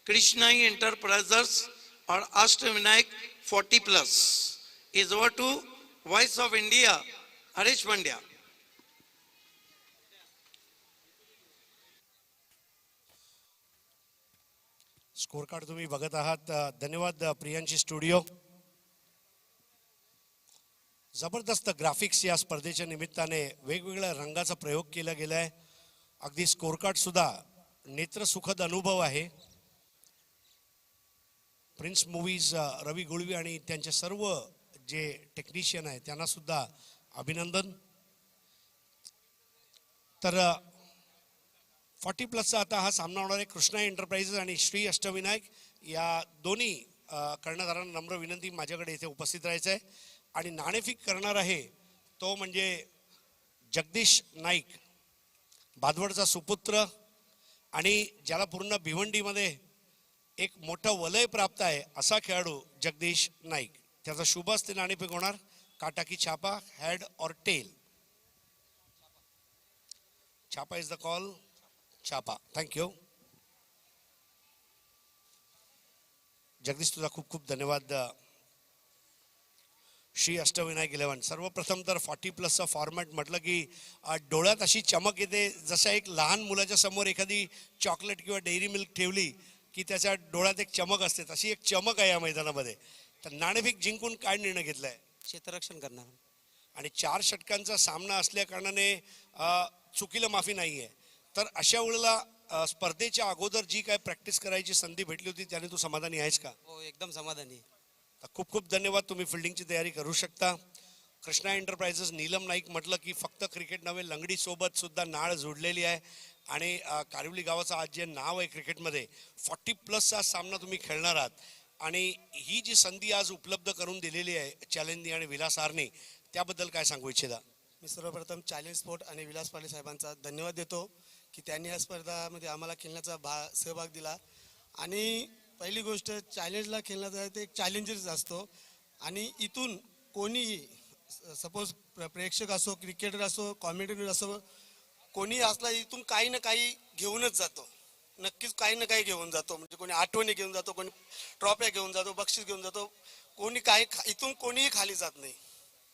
कृष्णा इंटरप्राइजर्स और Ashtavinayak 40+ is over to voice of India Harish Pandya. Score card तुम्ही बघत आहात. धन्यवाद प्रियांची स्टुडिओ. जबरदस्त ग्राफिक्स या स्पर्धेच्या निमित्ताने वेगवेगळ्या रंगाचा प्रयोग केला गेलाय. अगदी स्कोर कार्ड सुद्धा नेत्रसुखद अनुभव आहे. प्रिन्स मूवीज रवी गुळवी आणि त्यांचे सर्व जे टेक्निशियन आहे त्यांना सुद्धा अभिनंदन. तर 40+ आता हा सामना होणार आहे. कृष्णा एंटरप्राइजेस आणि श्री अष्टविनायक या दोन्ही कर्णधारांना नम्र विनंती माझ्याकडे इथे उपस्थित राहायचं आहे. आणि नाणेफेक करणार आहे तो म्हणजे जगदीश नाईक, बादवडचा सुपुत्र आणि ज्याला पूर्ण भिवंडीमध्ये एक मोठं वलय प्राप्त आहे असा खेळाडू जगदीश नाईक. त्याचा शुभ असते नाणेफेक होणार. काटा की छापा, हेड और टेल. छापा इज द कॉल. छापा. थँक्यू जगदीश, तुझा खूप खूप धन्यवाद. श्री अष्टविनायक 11. सर्वप्रथम तर 40+ फॉर्मॅट म्हटलं की डोळ्यात अशी चमक येते जसं एक लहान मुलाच्या समोर एखादी चॉकलेट किंवा डेअरी मिल्क ठेवली की त्याच्या डोळ्यात एक चमक असते, तशी एक चमक आहे या मैदानामध्ये. तर नाणेफेक जिंकून काय निर्णय घेतलाय? क्षेत्ररक्षण करणार. आणि 4 षटकांचा सामना असल्या कारणाने चुकीला माफी नाहीये. तर अशा वेळेला स्पर्धेच्या अगोदर जी काय प्रॅक्टिस करायची संधी भेटली होती त्याने तू समाधानी आहेस का? हो, एकदम समाधानी. खूप खूप धन्यवाद. तुम्ही फिल्डिंगची तयारी करू शकता. कृष्णा एंटरप्राइजेस नीलम नाईक म्हटलं की फक्त क्रिकेट नव्हे, लंगडी सोबत सुद्धा नाळ जोडलेली आहे. आणि कारिवली गावाचं आज जे नाव आहे क्रिकेटमध्ये, 40+ सामना तुम्ही खेळणार आहात. आणि ही जी संधी आज उपलब्ध करून दिलेली आहे चॅलेंजनी आणि विलास आरने, त्याबद्दल काय सांगू इच्छिता? मी सर्वप्रथम चॅलेंज स्पोर्ट आणि विलास पाटील साहेबांचा धन्यवाद देतो की त्यांनी या स्पर्धामध्ये आम्हाला खेळण्याचा सहभाग दिला. आणि पहिली गोष्ट, चॅलेंजला खेळण्याचा ते एक चॅलेंजर्स असतो. आणि इथून कोणीही, सपोज प्रेक्षक असो, क्रिकेटर असो, कॉमेंटेटर असो, कोणी असला इथून काही ना काही घेऊनच जातो. नक्कीच काही ना काही घेऊन जातो. म्हणजे कोणी आठवणी घेऊन जातो, कोणी ट्रॉफ्या घेऊन जातो, बक्षीस घेऊन जातो. कोणी काही इथून कोणीही खाली जात नाही.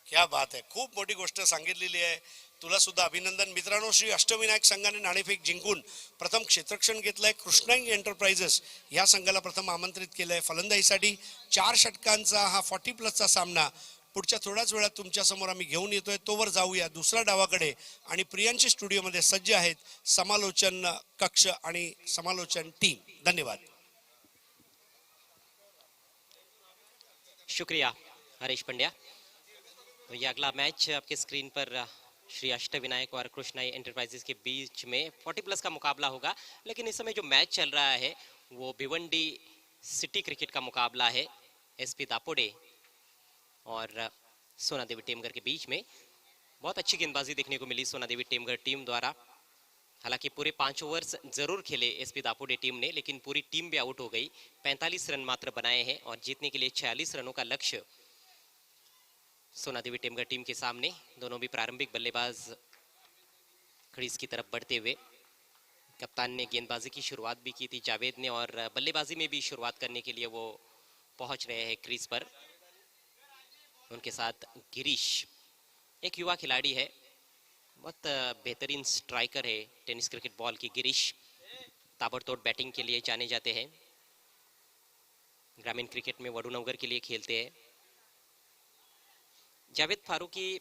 क्या बात आहे. खूप मोठी गोष्ट सांगितलेली आहे. तुला सुद्धा अभिनंदन. मित्रांनो, श्री अष्टविनायक संघाने नाणेफेक जिंकून प्रथम क्षेत्ररक्षण घेतलंय. कृष्णा एंटरप्राइजेस या संघाला प्रथम आमंत्रित केलंय फलंदाजीसाठी. 4 षटकांचा हा 40+ सामना पुढच्या थोड्याच वेळात तुमच्या समोर आम्ही घेऊन येतोय. तोवर जाऊया दुसऱ्या डावाकडे. आणि प्रियांची स्टुडिओमध्ये सज्ज आहेत समालोचन कक्ष आणि समालोचन टीम. धन्यवाद. शुक्रिया हरीश पंड्या. तो ये अगला मैच आपके स्क्रीन पर श्री अष्टविनायक और कृष्णा एंटरप्राइजेस के बीच में 40+ का मुकाबला होगा. लेकिन इस समय जो मैच चल रहा है वो भिवंडी सिटी क्रिकेट का मुकाबला है. एसपी दापोडे और सोना देवी टेमघर के बीच में. बहुत अच्छी गेंदबाजी देखने को मिली सोना देवी टेमघर टीम द्वारा. हालांकि पूरे 5 ओवर्स जरूर खेले एसपी दापोडे टीम ने, लेकिन पूरी टीम भी आउट हो गई. 45 रन मात्र बनाए हैं और जीतने के लिए 46 रनों का लक्ष्य सोना देवी टेमघर टीम के सामने. दोनों भी प्रारंभिक बल्लेबाज क्रीज की तरफ बढ़ते हुए. कप्तान ने गेंदबाजी की शुरुआत भी की थी जावेद ने, और बल्लेबाजी में भी शुरुआत करने के लिए वो पहुंच रहे हैं क्रीज पर. उनके साथ गिरीश, एक युवा खिलाड़ी है, बहुत बेहतरीन स्ट्राइकर है टेनिस क्रिकेट बॉल की. गिरीश ताबड़तोड़ बैटिंग के लिए जाने जाते हैं. ग्रामीण क्रिकेट में वडूनगर के लिए खेलते हैं. जावेद फारूकी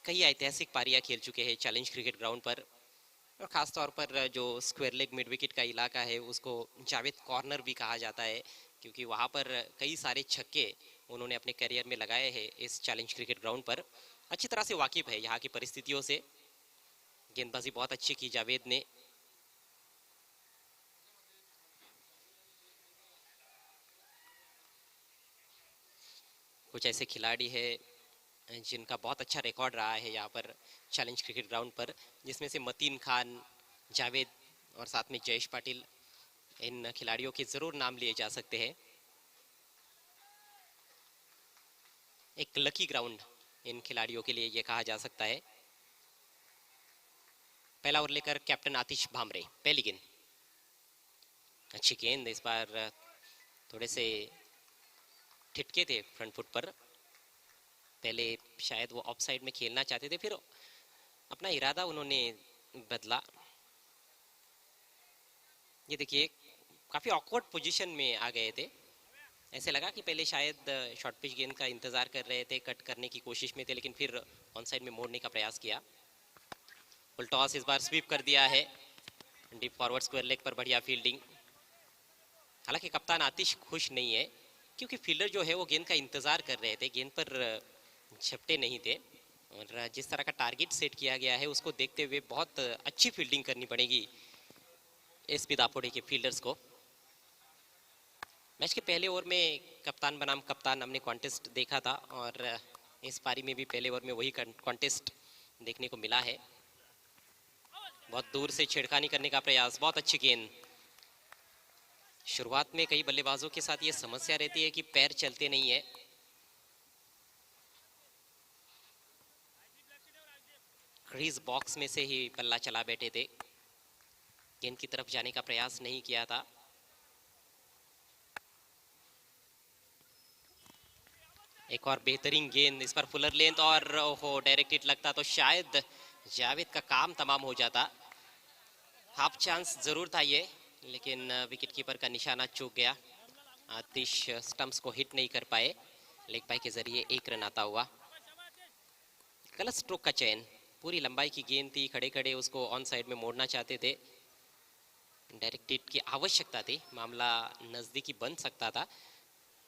कई ऐतिहासिक पारियां खेल चुके हैं चैलेंज क्रिकेट ग्राउंड पर, और ख़ास तौर पर जो स्क्वायर लेग मिड विकेट का इलाका है उसको जावेद कॉर्नर भी कहा जाता है, क्योंकि वहाँ पर कई सारे छक्के उन्होंने अपने करियर में लगाए हैं इस चैलेंज क्रिकेट ग्राउंड पर. अच्छी तरह से वाकिफ है यहाँ की परिस्थितियों से. गेंदबाजी बहुत अच्छी की जावेद ने. कुछ ऐसे खिलाड़ी है जिनका बहुत अच्छा रिकॉर्ड रहा है यहाँ पर चैलेंज क्रिकेट ग्राउंड पर, जिसमें से मतीन खान, जावेद और साथ में जयेश पाटिल, इन खिलाड़ियों के जरूर नाम लिए जा सकते हैं. एक लकी ग्राउंड इन खिलाड़ियों के लिए ये कहा जा सकता है. पहला ओवर लेकर कैप्टन आतिश भामरे. पहली गेंद, अच्छी गेंद. इस बार थोड़े से ठिटके थे फ्रंट फुट पर. पहले शायद वो ऑफ साइड में खेलना चाहते थे, फिर अपना इरादा उन्होंने बदला। ये देखिए काफी ऑकवर्ड पोजीशन में आ गए थे, ऐसे लगा कि पहले शायद शॉर्ट पिच गेंद का इंतजार कर रहे थे, कट करने की कोशिश में थे, लेकिन फिर ऑन साइड में मोड़ने का प्रयास किया। फुल टॉस इस बार स्वीप कर दिया है, डीप फॉरवर्ड स्क्वायर लेग पर बढ़िया फील्डिंग। हालांकि कप्तान आतिश खुश नहीं है क्योंकि फील्डर जो है वो गेंद का इंतजार कर रहे थे, गेंद पर झपटे नहीं थे, और जिस तरह का टारगेट सेट किया गया है उसको देखते हुए बहुत अच्छी फील्डिंग करनी पड़ेगी एसपी दापोडे के फील्डर्स को। मैच के पहले ओवर में कप्तान बनाम कप्तान हमने कॉन्टेस्ट देखा था, और इस पारी में भी पहले ओवर में वही कॉन्टेस्ट देखने को मिला है। बहुत दूर से छेड़खानी करने का प्रयास, बहुत अच्छी गेंद। शुरुआत में कई बल्लेबाजों के साथ ये समस्या रहती है कि पैर चलते नहीं है। क्रीज बॉक्स में से ही बल्ला चला बैठे थे, गेंद की तरफ जाने का प्रयास नहीं किया था। एक और बेहतरीन गेंद, इस पर फुलर लेंथ, और ओहो डायरेक्ट हिट लगता तो शायद जावेद का काम तमाम हो जाता। हाफ चांस जरूर था ये, लेकिन विकेट कीपर का निशाना चूक गया। आतिश स्टंप्स को हिट नहीं कर पाए, लेग पाई के जरिए एक रन आता हुआ। गलत स्ट्रोक का चयन, पूरी लंबाई की गेंद थी, खड़े खड़े उसको ऑन साइड में मोड़ना चाहते थे, डायरेक्ट हिट की आवश्यकता थी, मामला नजदीकी बन सकता था,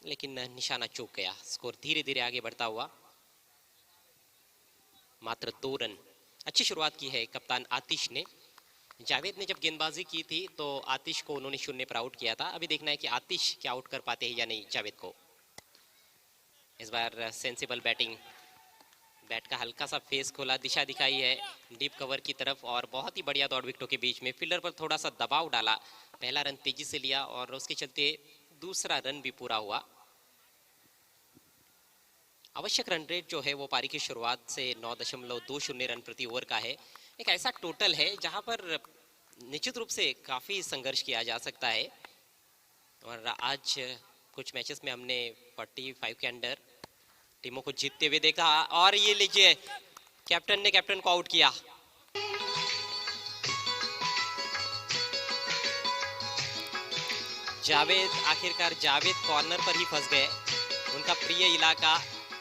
लेकिन निशाना चूक गया। स्कोर धीरे धीरे आगे बढ़ता हुआ, मात्र 2 रन। अच्छी शुरुआत की है कप्तान आतिश ने। जावेद ने जब गेंदबाजी की थी तो आतिश को उन्होंने 0 पर आउट किया था। अभी देखना है कि आतिश क्या आउट कर पाते हैं या नहीं जावेद को। इस बार सेंसिबल बैटिंग, बैट का हल्का सा फेस खोला, दिशा दिखाई है डीप कवर की तरफ, और बहुत ही बढ़िया दौड़ विकेटों के बीच में फील्डर पर थोड़ा सा दबाव डाला, पहला रन तेजी से लिया, और उसके चलते दूसरा रन भी पूरा हुआ। आवश्यक रन रेट जो है वो पारी की शुरुआत से 9.20 रन प्रति ओवर का है। एक ऐसा टोटल है जहां पर निश्चित रूप से काफी संघर्ष किया जा सकता है, और आज कुछ मैचेस में हमने 45 के अंडर टीमों को जीतते हुए देखा। और ये लीजिए कैप्टन ने कैप्टन को आउट किया। जावेद, आखिरकार जावेद कॉर्नर पर ही फंस गए, उनका प्रिय इलाका,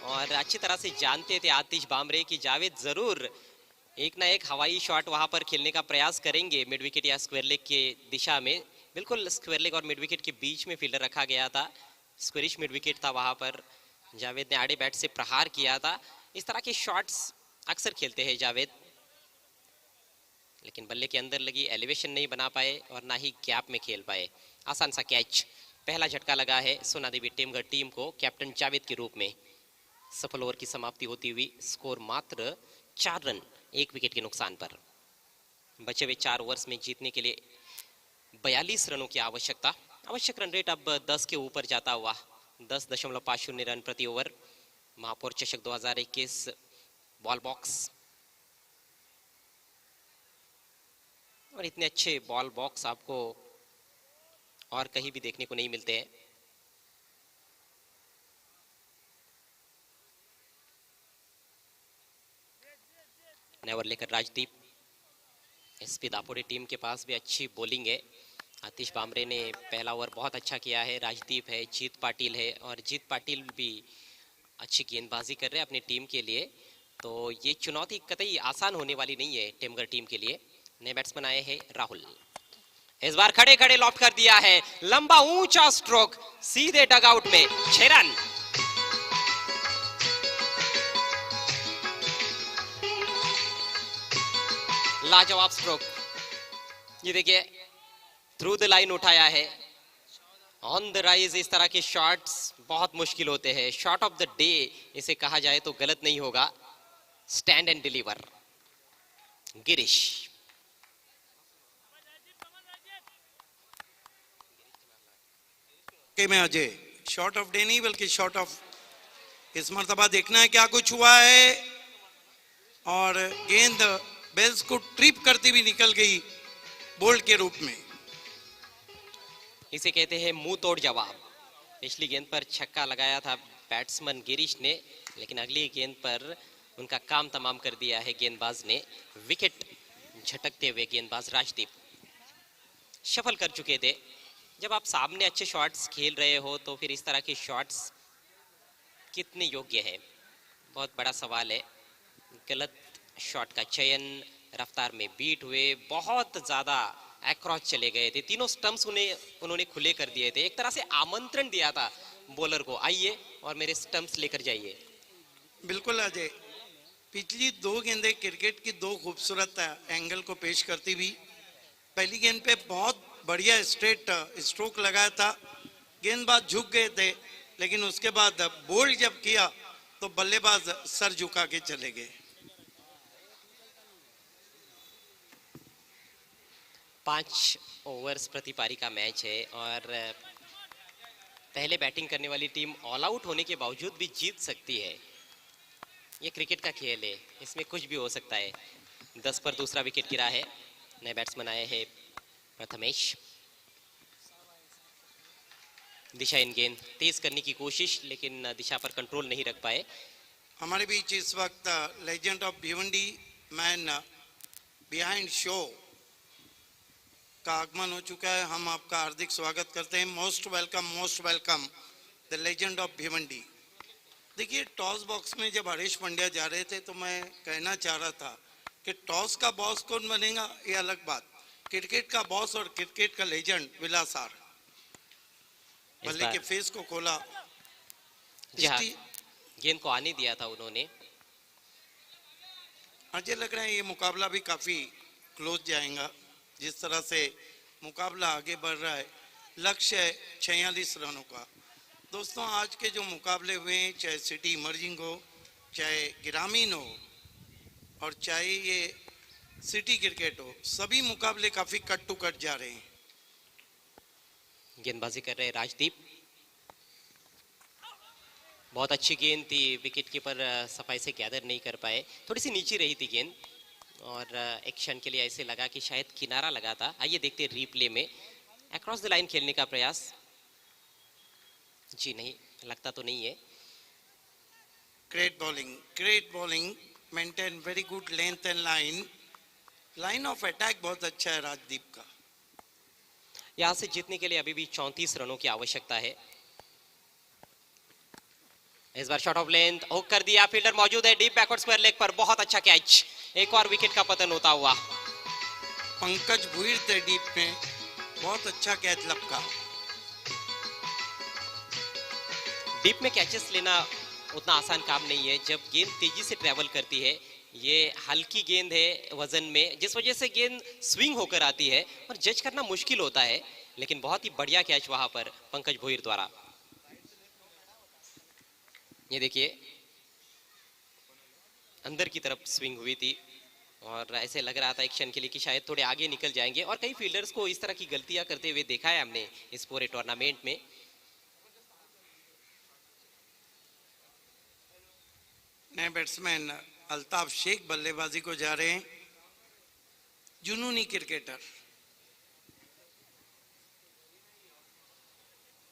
और अच्छी तरह से जानते थे आतिश बामरे कि जावेद जरूर एक ना एक हवाई शॉट वहां पर खेलने का प्रयास करेंगे मिड विकेट या स्क्वायर लेग के दिशा में। बिल्कुल स्क्वायर लेग और मिड विकेट के बीच में फील्डर रखा गया था, स्क्वेरिश मिड विकेट था, वहां पर जावेद ने आड़े बैट से प्रहार किया था। इस तरह के शॉट्स अक्सर खेलते हैं जावेद, लेकिन बल्ले के अंदर लगी एलिवेशन नहीं बना पाए और ना ही गैप में खेल पाए। आसान सा कैच, पहला झटका लगा है सोना देवी टेमघर टीम को कैप्टन जावेद के रूप में। सफल ओवर की समाप्ति होती हुई स्कोर मात्र 4 रन 1 विकेट के नुकसान पर। बचे हुए 4 ओवर्स में जीतने के लिए 42 रनों की आवश्यकता। आवश्यक रन रेट अब 10 के ऊपर जाता हुआ 10.50 रन प्रति ओवर। महापौर चषक 2021 बॉल बॉक्स, और इतने अच्छे बॉल बॉक्स आपको और कहीं भी देखने को नहीं मिलते हैं। नेवर लेकर राजदीप, एसपी दापोडे टीम के पास भी अच्छी बॉलिंग है। आतिश बामरे ने पहला ओवर बहुत अच्छा किया है, राजदीप है, जीत पाटिल है, और जीत पाटिल भी अच्छी गेंदबाजी कर रहे हैं अपनी टीम के लिए। तो ये चुनौती कतई आसान होने वाली नहीं है टेमघर टीम के लिए। नए बैट्समैन आए हैं राहुल, इस बार खड़े खड़े लॉफ्ट कर दिया है, लंबा ऊंचा स्ट्रोक सीधे डगआउट में, 6 रन। लाजवाब स्ट्रोक, ये देखिए थ्रू द लाइन उठाया है। ऑन द राइज इस तरह के शॉट्स बहुत मुश्किल होते हैं। शॉट ऑफ द डे इसे कहा जाए तो गलत नहीं होगा। Stand and deliver, Girish. के में अजय, शॉट ऑफ डे नहीं बल्कि शॉट ऑफ, इस मर्तबा देखना है क्या कुछ हुआ है। और गेंद बेल्स को ट्रिप करती हुई निकल गई बोल्ट के रूप में। इसे कहते हैं मुंह तोड़ जवाब। पिछली गेंद पर छक्का लगाया था बैट्समैन गिरीश ने, लेकिन अगली गेंद पर उनका काम तमाम कर दिया है गेंदबाज ने। विकेट झटकते हुए गेंदबाज राजदीप सफल कर चुके थे। जब आप सामने अच्छे शॉट्स खेल रहे हो तो फिर इस तरह के शॉट्स कितने योग्य है, बहुत बड़ा सवाल है। गलत शॉट का चयन, रफ्तार में बीट हुए, बहुत ज्यादा अक्रॉस चले गए थे। तीनों स्टंप्स उन्होंने खुले कर दिए थे। एक तरह से आमंत्रण दिया था बॉलर को, आइए और मेरे स्टंप्स लेकर जाइए। बिल्कुल अजय, पिछली दो गेंदें क्रिकेट की दो खूबसूरत एंगल को पेश करती हुई। पहली गेंद पे बहुत बढ़िया स्ट्रेट स्ट्रोक लगाया था, गेंदबाज झुक गए थे, लेकिन उसके बाद बोल्ड जब किया तो बल्लेबाज सर झुका के चले गए। 5 ओवर्स प्रति पारी का मैच है और पहले बैटिंग करने वाली टीम ऑल आउट होने के बावजूद भी जीत सकती है। ये क्रिकेट का खेल है, इसमें कुछ भी हो सकता है। 10 पर दूसरा विकेट गिरा है। नए बैट्समैन आए हैं प्रथमेश। दिशा इन गेंद तेज करने की कोशिश, लेकिन दिशा पर कंट्रोल नहीं रख पाए। हमारे बीच इस वक्त legend of Bhiwandi, man behind show का आगमन हो चुका है। हम आपका हार्दिक स्वागत करते हैं। Most welcome the legend of Bhiwandi. देखिए, टॉस बॉक्स में जब हरीश पंड्या जा रहे थे तो मैं कहना चाह रहा था कि टॉस का बॉस कौन बनेगा ये अलग बात, क्रिकेट का बॉस और क्रिकेट का लेजेंड विलासार बल्ले के फेस को खोला। जी हाँ, गेंद को आने दिया था उन्होंने। मुझे लग रहा है ये मुकाबला भी काफी क्लोज जाएगा। जिस तरह से मुकाबला आगे बढ़ रहा है, लक्ष्य है 46 रनों का। दोस्तों, आज के जो मुकाबले हुए हैं, चाहे सिटी इमर्जिंग हो, चाहे ग्रामीण हो और चाहे ये सिटी क्रिकेट हो, सभी मुकाबले काफी कट टू कट जा रहे हैं। गेंदबाजी कर रहे राजदीप। बहुत अच्छी गेंद थी, विकेट कीपर सफाई से गैदर नहीं कर पाए। थोड़ी सी नीचे रही थी गेंद और एक क्षण के लिए ऐसे लगा कि शायद किनारा लगा था। आइए देखते हैं रीप्ले में। अक्रॉस द लाइन खेलने का प्रयास, जी नहीं, लगता तो नहीं है। Great bowling, maintain very good length and line of attack बहुत अच्छा है राजदीप का। यहां से जीतने के लिए अभी भी 34 रनों की आवश्यकता है। इस बार शॉट ऑफ लेंथ हुक कर दिया, फील्डर मौजूद है डीप बैकवर्ड स्क्वायर लेग पर। बहुत अच्छा कैच, एक और विकेट का पतन होता हुआ। पंकज भुईर थे डीप में, बहुत अच्छा कैच लपका। डीप में कैचेस लेना उतना आसान काम नहीं है जब गेंद तेजी से ट्रेवल करती है। ये हल्की गेंद है वजन में, जिस वजह से गेंद स्विंग होकर आती है और जज करना मुश्किल होता है। लेकिन बहुत ही बढ़िया कैच वहां पर पंकज भोईर द्वारा। ये देखिए, अंदर की तरफ स्विंग हुई थी और ऐसे लग रहा था एक क्षण के लिए कि शायद थोड़े आगे निकल जाएंगे। और कई फील्डर्स को इस तरह की गलतियां करते हुए देखा है हमने इस पूरे टूर्नामेंट में। नए बैट्समैन अल्ताफ शेख बल्लेबाजी को जा रहे हैं। जुनूनी क्रिकेटर।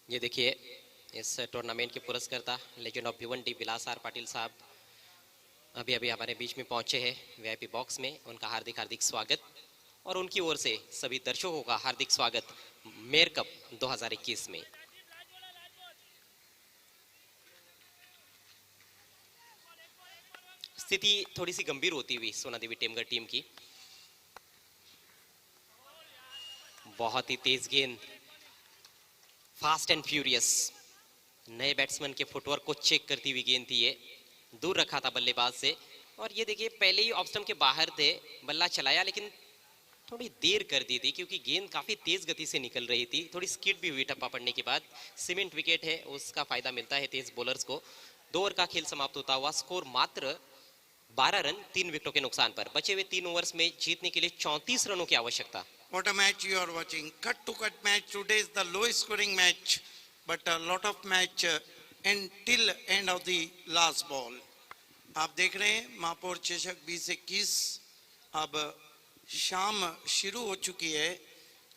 ये देखिए, इस टूर्नामेंट के पुरस्कर्ता legend of Bhiwandi Vilas R Patil साहब अभी अभी हमारे बीच में पहुंचे हैं वीआईपी बॉक्स में। उनका हार्दिक हार्दिक स्वागत और उनकी ओर से सभी दर्शकों का हार्दिक स्वागत मेयर कप 2021 में। स्थिति थोड़ी सी गंभीर होती हुई सोना देवी टेमगढ़ टीम की। बहुत ही तेज गेंद, फास्ट एंड फ्यूरियस। नए बैट्समैन के फुटवर्क को चेक करती हुई गेंद थी ये, दूर रखा था बल्लेबाज से। और ये देखिए, पहले ही ऑफ स्टंप के बाहर थे, बल्ला चलाया लेकिन थोड़ी देर कर दी थी क्योंकि गेंद काफी तेज गति से निकल रही थी। थोड़ी स्किड भी हुई टप्पा पड़ने के बाद। सीमेंट विकेट है, उसका फायदा मिलता है तेज बॉलर्स को। 2 ओवर का खेल समाप्त होता हुआ, स्कोर मात्र 12 रन 3 विकेटों के नुकसान पर। बचे हुए 3 ओवर्स में जीतने के लिए 34 रनों की आवश्यकता। What a match you are watching. Cut to cut match. Today is the lowest scoring match, but a lot of match until end of the last ball. आप देख रहे हैं महापौर चषक 2021 अब शाम शुरू हो चुकी है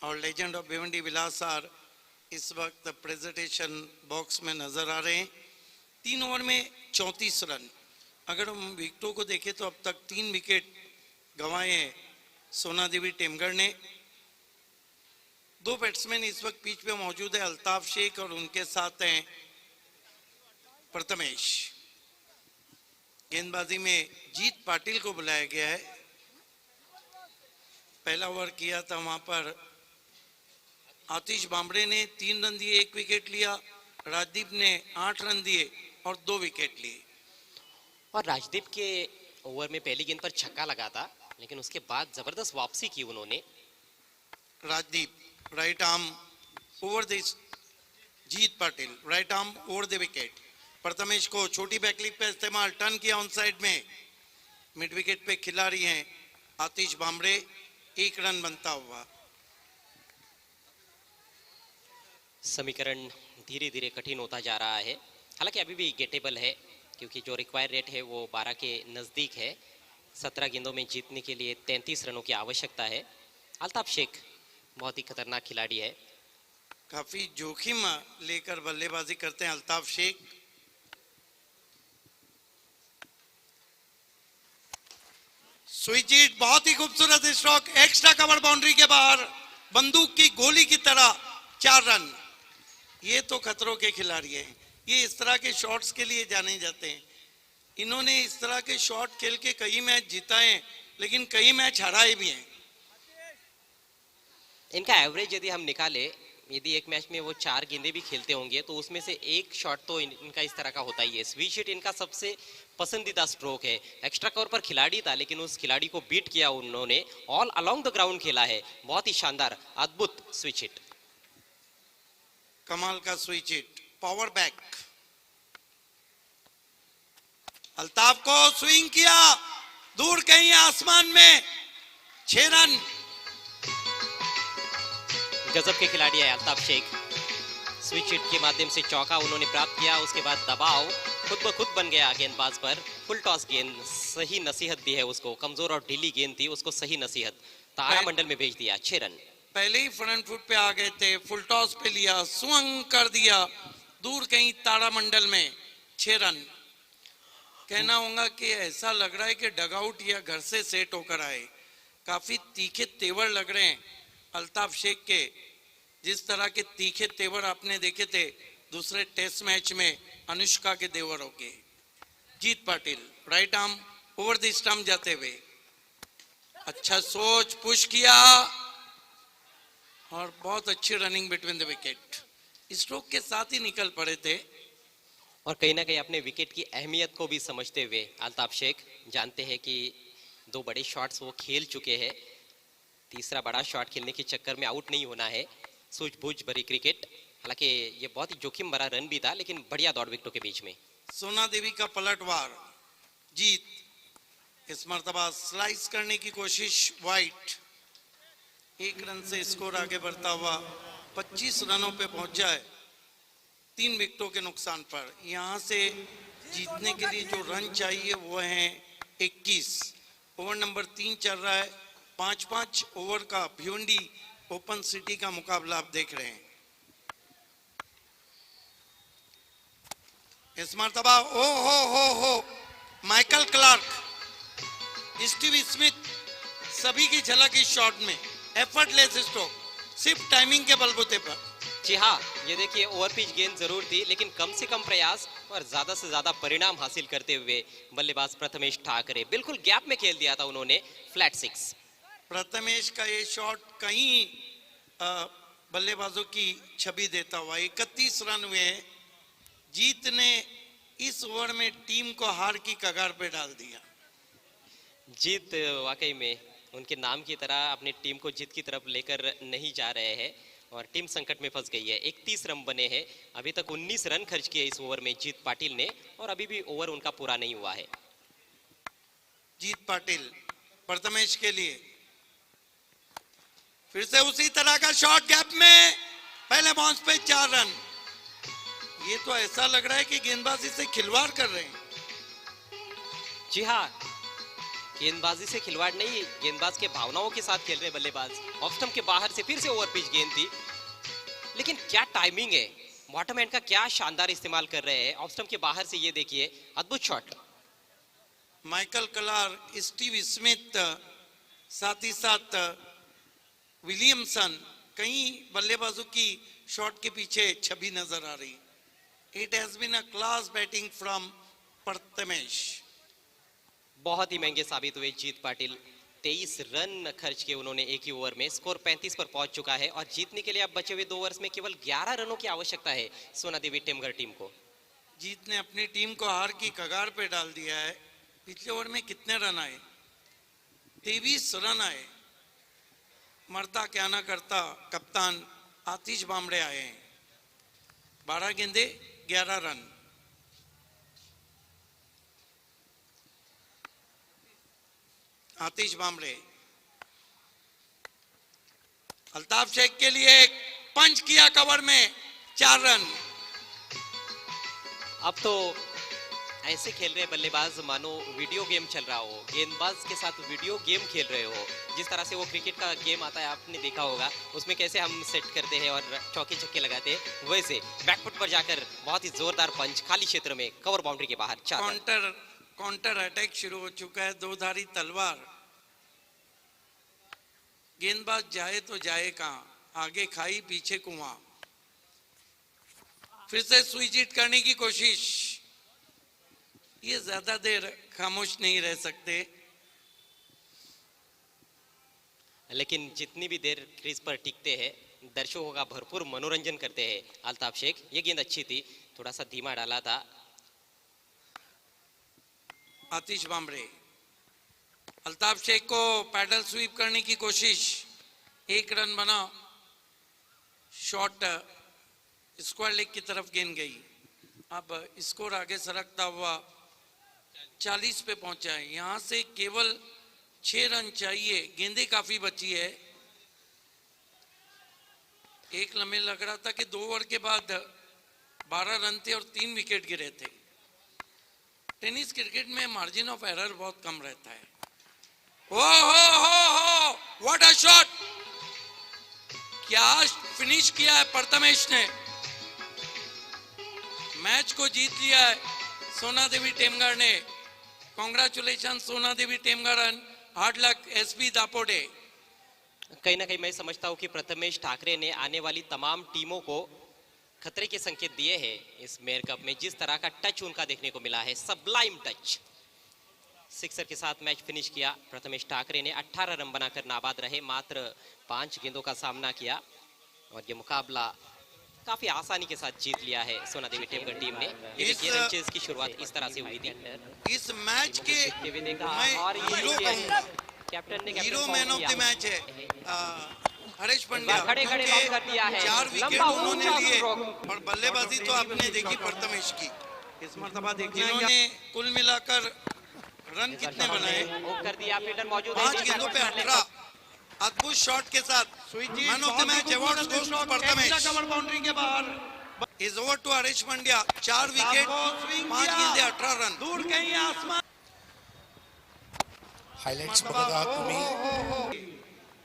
और legend of Bhiwandi Vilas R इस वक्त प्रेजेंटेशन बॉक्स में नजर आ रहे हैं। 3 ओवर में 34 रन। अगर हम विकेटों को देखें तो अब तक 3 विकेट गंवाए हैं सोना देवी टेमगढ़ ने। 2 बैट्समैन इस वक्त पिच पे मौजूद है, अल्ताफ शेख और उनके साथ हैं प्रथमेश। गेंदबाजी में जीत पाटिल को बुलाया गया है। पहला ओवर किया था वहां पर आतिश बांबड़े ने 3 रन दिए, 1 विकेट लिया। राजदीप ने 8 रन दिए और 2 विकेट लिए। और राजदीप के ओवर में पहली गेंद पर छक्का लगा था, लेकिन उसके बाद जबरदस्त वापसी की उन्होंने। Rajdeep right arm over this, Jeet Patil right arm over the wicket. Prathamesh को छोटी बैकलिप पे इस्तेमाल, टर्न किया ऑन साइड में। मिड विकेट पे खिलाड़ी हैं आतिश बांबड़े, 1 रन बनता हुआ। समीकरण धीरे धीरे कठिन होता जा रहा है, हालांकि अभी भी गेटेबल है क्योंकि जो रिक्वायर रेट है वो 12 के नज़दीक है। 17 गेंदों में जीतने के लिए 33 रनों की आवश्यकता है। अल्ताफ शेख बहुत ही खतरनाक खिलाड़ी है। काफी जोखिम लेकर बल्लेबाजी करते हैं अल्ताफ शेख। स्विच हिट, बहुत ही खूबसूरत स्ट्रोक, एक्स्ट्रा कवर बाउंड्री के बाहर, बंदूक की गोली की तरह 4 रन। ये तो खतरों के खिलाड़ी हैं, ये इस तरह के शॉट्स के लिए जाने जाते हैं। इन्होंने इस तरह के शॉट खेल के कई मैच जिताए, लेकिन कई मैच हराए भी हैं। इनका एवरेज यदि हम निकाले, यदि एक मैच में वो 4 गेंदें भी खेलते होंगे तो उसमें से एक शॉट तो इनका इस तरह का होता ही है। स्विच हिट इनका सबसे पसंदीदा स्ट्रोक है। एक्स्ट्रा कवर पर खिलाड़ी था, लेकिन उस खिलाड़ी को बीट किया उन्होंने, ऑल अलोंग द ग्राउंड खेला है। बहुत ही शानदार, अद्भुत स्विच हिट, कमाल का switch hit, power back. Altaf को स्विंग किया, दूर कहीं आसमान में, 6 रन। गजब के खिलाड़ी है अल्ताफ शेख। स्विच हिट के माध्यम से चौका उन्होंने प्राप्त किया, उसके बाद दबाव खुद ब खुद बन गया गेंदबाज पर। फुल टॉस गेंद, सही नसीहत दी है उसको, कमजोर और ढीली गेंद थी, उसको सही नसीहत, तारामंडल में भेज दिया। 6 रन। पहले ही फ्रंट फुट पे आ गए थे, फुल टॉस पे लिया, स्विंग कर दिया, दूर कहीं तारामंडल में, 6 रन। कहना होगा कि ऐसा लग रहा है कि डगआउट या घर से सेट होकर आए। काफी तीखे तेवर लग रहे हैं अल्ताफ शेख के, जिस तरह के तीखे तेवर आपने देखे थे दूसरे टेस्ट मैच में अनुष्का के देवरों के। Jeet Patil right arm over the stump जाते हुए, अच्छा सोच, पुश किया और बहुत अच्छी running between the wicket. Stroke के साथ ही निकल पड़े थे। और कहीं ना कहीं अपने विकेट की अहमियत को भी समझते हुए अल्ताफ शेख जानते हैं कि 2 बड़े शॉट्स वो खेल चुके हैं, तीसरा बड़ा शॉट खेलने के चक्कर में आउट नहीं होना है। सूझबूझ भरी क्रिकेट, हालांकि ये बहुत ही जोखिम भरा रन भी था, लेकिन बढ़िया दौड़ विकेटों के बीच में। सोना देवी का पलटवार, जीत इस मर्तबा स्लाइस करने की कोशिश, वाइट 1 रन से स्कोर आगे बढ़ता हुआ 25 रनों पे पहुंच जाए 3 विकेटों के नुकसान पर। यहां से जीतने के लिए जो रन चाहिए वो हैं 21। ओवर नंबर 3 चल रहा है, 5-5 ओवर का भिवंडी ओपन सिटी का मुकाबला आप देख रहे हैं। इस मर्तबा हो माइकल क्लार्क, स्टीव स्मिथ, सभी की झलक इस शॉट में। एफर्टलेस स्ट्रोक, सिर्फ टाइमिंग के बलबूते पर। जी हाँ, ये देखिए ओवर पिच गेंद जरूर थी, लेकिन कम से कम प्रयास और ज्यादा से ज्यादा परिणाम हासिल करते हुए बल्लेबाज प्रथमेश ठाकरे बिल्कुल गैप में खेल दिया था उन्होंने, फ्लैट 6। प्रथमेश का ये शॉट कहीं बल्लेबाजों की छवि देता हुआ 31 रन हुए। जीत ने इस ओवर में टीम को हार की कगार पे डाल दिया। जीत वाकई में उनके नाम की तरह अपनी टीम को जीत की तरफ लेकर नहीं जा रहे हैं और टीम संकट में फंस गई है। 31 रन बने हैं, अभी तक 19 रन खर्च किए इस ओवर में जीत पाटिल ने, और अभी भी ओवर उनका पूरा नहीं हुआ है। जीत पाटिल प्रथमेश के लिए फिर से उसी तरह का शॉट, गैप में पहले बाउंस पे 4 रन। ये तो ऐसा लग रहा है कि गेंदबाजी से खिलवाड़ कर रहे हैं। जी हाँ, गेंदबाजी से खिलवाड़ नहीं, गेंदबाज के भावनाओं के साथ खेल रहे बल्लेबाज। ऑफ स्टंप के बाहर से फिर से ओवर पिच गेंद थी, लेकिन क्या टाइमिंग है, बॉटम हैंड का क्या शानदार इस्तेमाल कर रहे हैं। ऑफ स्टंप के बाहर से ये देखिए, अद्भुत शॉट। माइकल कलार, स्टीव स्मिथ, साथ ही साथ विलियमसन, कई बल्लेबाजों की शॉट के पीछे छवि नजर आ रही। It has been a class batting from Prathamesh. बहुत ही महंगे साबित हुए जीत पाटिल। 23 रन खर्च किए उन्होंने एक ही ओवर में। स्कोर 35 पर पहुंच चुका है और जीतने के लिए अब बचे हुए 2 ओवर्स में केवल 11 रनों की आवश्यकता है सोना देवी टेमघर टीम को। जीत ने अपनी टीम को हार की कगार पे डाल दिया है। पिछले ओवर में कितने रन आए? 23 रन आए। मरता क्या ना करता कप्तान आतिश बामड़े आए हैं। 12 गेंदे 11 रन। आतिश बामड़े, अल्ताफ शेख के लिए पंच किया कवर में, 4 रन। अब तो ऐसे खेल रहे बल्लेबाज मानो वीडियो गेम चल रहा हो, गेंदबाज के साथ वीडियो गेम खेल रहे हो। जिस तरह से वो क्रिकेट का गेम आता है आपने देखा होगा, उसमें कैसे हम सेट करते हैं और चौके छक्के लगाते हैं, वैसे बैकफुट पर जाकर बहुत ही जोरदार पंच खाली क्षेत्र में कवर बाउंड्री के बाहर। 4 रन। काउंटर अटैक शुरू हो चुका है। 2 धारी तलवार। गेंदबाज जाए तो जाए कहां? आगे खाई पीछे कुआं। फिर से स्विच हिट करने की कोशिश। ये ज्यादा देर खामोश नहीं रह सकते। लेकिन जितनी भी देर क्रीज पर टिकते हैं दर्शकों का भरपूर मनोरंजन करते हैं अल्ताफ शेख। ये गेंद अच्छी थी, थोड़ा सा धीमा डाला था। आतिश बामड़े, अल्ताफ शेख को पैडल स्वीप करने की कोशिश। 1 रन बना। शॉट स्क्वायर लेग की तरफ गेंद गई। अब स्कोर आगे सरकता हुआ 40 पे पहुंचा है। यहां से केवल 6 रन चाहिए। गेंदें काफी बची है। एक लम्हे लग रहा था कि 2 ओवर के बाद 12 रन थे और 3 विकेट गिरे थे। टेनिस क्रिकेट में मार्जिन ऑफ एरर बहुत कम रहता है। हो व्हाट अ शॉट! क्या फिनिश किया है प्रथमेश ने। मैच को जीत लिया है सोना देवी टेमघर ने। Congratulation Sona Devi Temghar and hard luck SP Dapode. कहीं ना कहीं मैं समझता हूँ कि प्रथमेश ठाकरे ने आने वाली तमाम टीमों को खतरे के संकेत दिए हैं इस मेयर कप में। जिस तरह का टच उनका देखने को मिला है, सबलाइम टच। सिक्सर के साथ मैच फिनिश किया प्रथमेश ठाकरे ने। 18 रन बनाकर नाबाद रहे। मात्र 5 गेंदों का सामना किया और ये मुकाबला काफी आसानी के साथ जीत लिया है सोना देवी टेमघर टीम ने। ये देखिए रन चेज की शुरुआत इस तरह से हुई थी। इस मैच के और ये हीरो देखिए, कैप्टन ने hero man of the match है हरीश पंड्या। खड़े खड़े बॉल कर दिया है। 4 विकेट लंबा उन्होंने ऊंचा लिए स्ट्रोक। और बल्लेबाजी तो आपने देखी प्रथमेश की। इस मर्तबा देखिए इन्होंने कुल मिलाकर रन कितने बनाए? वो कर दिया, फील्डर मौजूद है। 5 गेंदों पे 18। अद्भुत शॉट के साथ man of the match award goes to Prathamesh. Cover boundary के बाहर is over to Harish Pandya. 4 wicket, 5 गेंदे, 18 रन। दूर कहीं आसमान। हायलाइट्स बघत आहात तुम्ही।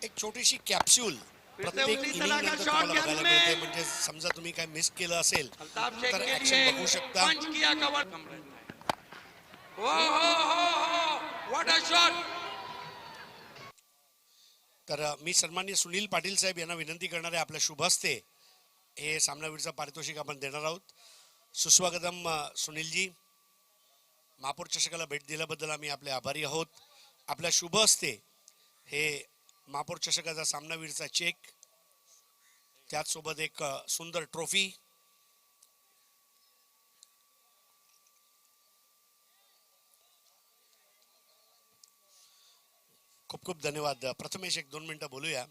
एक छोटीशी कॅप्सूल प्रत्येक इनिंग नंतर तुम्हाला बघायला मिळते. म्हणजे समजा तुम्ही काय मिस केलं असेल तर ऍक्शन बघू शकता. पंच किया कवर कम रहता है। What a shot! तर मी सन्माननीय सुनील पाटील साहेब यांना विनंती करणार आहे, आपल्या शुभ हस्ते हे सामनावीरचं पारितोषिक आपण देणार आहोत. सुस्वागतम सुनीलजी. महापौर चषकाला भेट दिल्याबद्दल आम्ही आपले आभारी आहोत. आपल्या शुभ हस्ते हे महापौर चषकाचा सामनावीरचा चेक, त्याचसोबत एक सुंदर ट्रॉफी. खूप खूप धन्यवाद. प्रथमेश 1-2 मिनिटं बोलूया.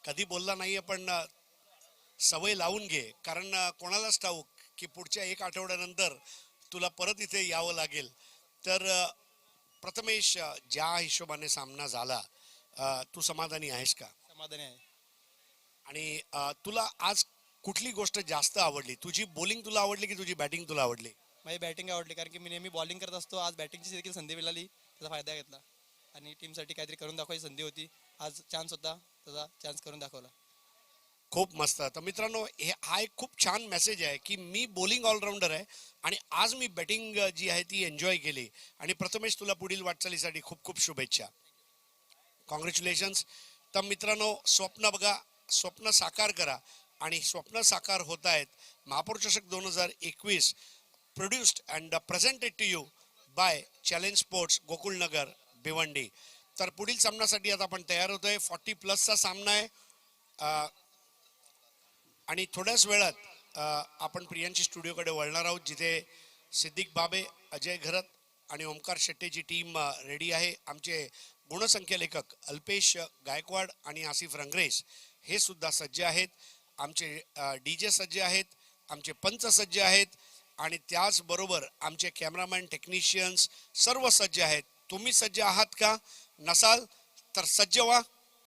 कधी बोलला नाहीये पण सवय लावून घे, कारण कोणालाच ठाऊक की पुढच्या 1 आठवड्यानंतर तुला परत इथे यावं लागेल. तर प्रथमेश, ज्या हिशोबाने सामना झाला तू समाधानी आहेस का? समाधानी आहे. आणि तुला आज कुठली गोष्ट जास्त आवडली? तुझी बॉलिंग तुला आवडली की तुझी बॅटिंग तुला आवडली? माझी बॅटिंग आवडली, कारण की मी नेहमी बॉलिंग करत असतो. आज बॅटिंगची देखील संधी मिळाली, त्याचा फायदा घेतला आणि टीमसाठी काहीतरी करून दाखवायची संधी होती. आज चान्स होता, त्याचा चान्स करून दाखवला. खूप मस्त. तर मित्रांनो, हा एक खूप छान मेसेज आहे की मी बॉलिंग ऑलराऊंडर आहे आणि आज मी बॅटिंग जी आहे ती एन्जॉय केली. आणि प्रथमेश, तुला पुढील वाटचालीसाठी खूप खूप शुभेच्छा. कॉंग्रॅच्युलेशन्स. तर मित्रांनो, स्वप्न बघा, स्वप्न साकार करा आणि स्वप्न साकार होत आहेत. महापौर चषक 2021 produced and presented to you by challenge sports Gokulnagar Bhiwandi. तर पुढील सामन्यासाठी आता आपण तयार होतोय. 40+ सामना आहे आणि थोड्याच वेळात आपण प्रियांची स्टुडिओकडे वळणार आहोत, जिथे सिद्दीक बाबे, अजय घरत आणि ओमकार शेट्टीची टीम रेडी आहे. आमचे गुणसंख्या लेखक अल्पेश गायकवाड आणि आसिफ रंगरेश हे सुद्धा सज्ज आहेत. आमचे DJ सज्ज आहेत, आमचे पंच सज्ज आहेत आणि त्याचबरोबर आमचे कॅमेरामॅन, टेक्निशियन्स सर्व सज्ज आहेत. तुम्ही सज्ज आहात का? नसाल तर सज्ज व्हा.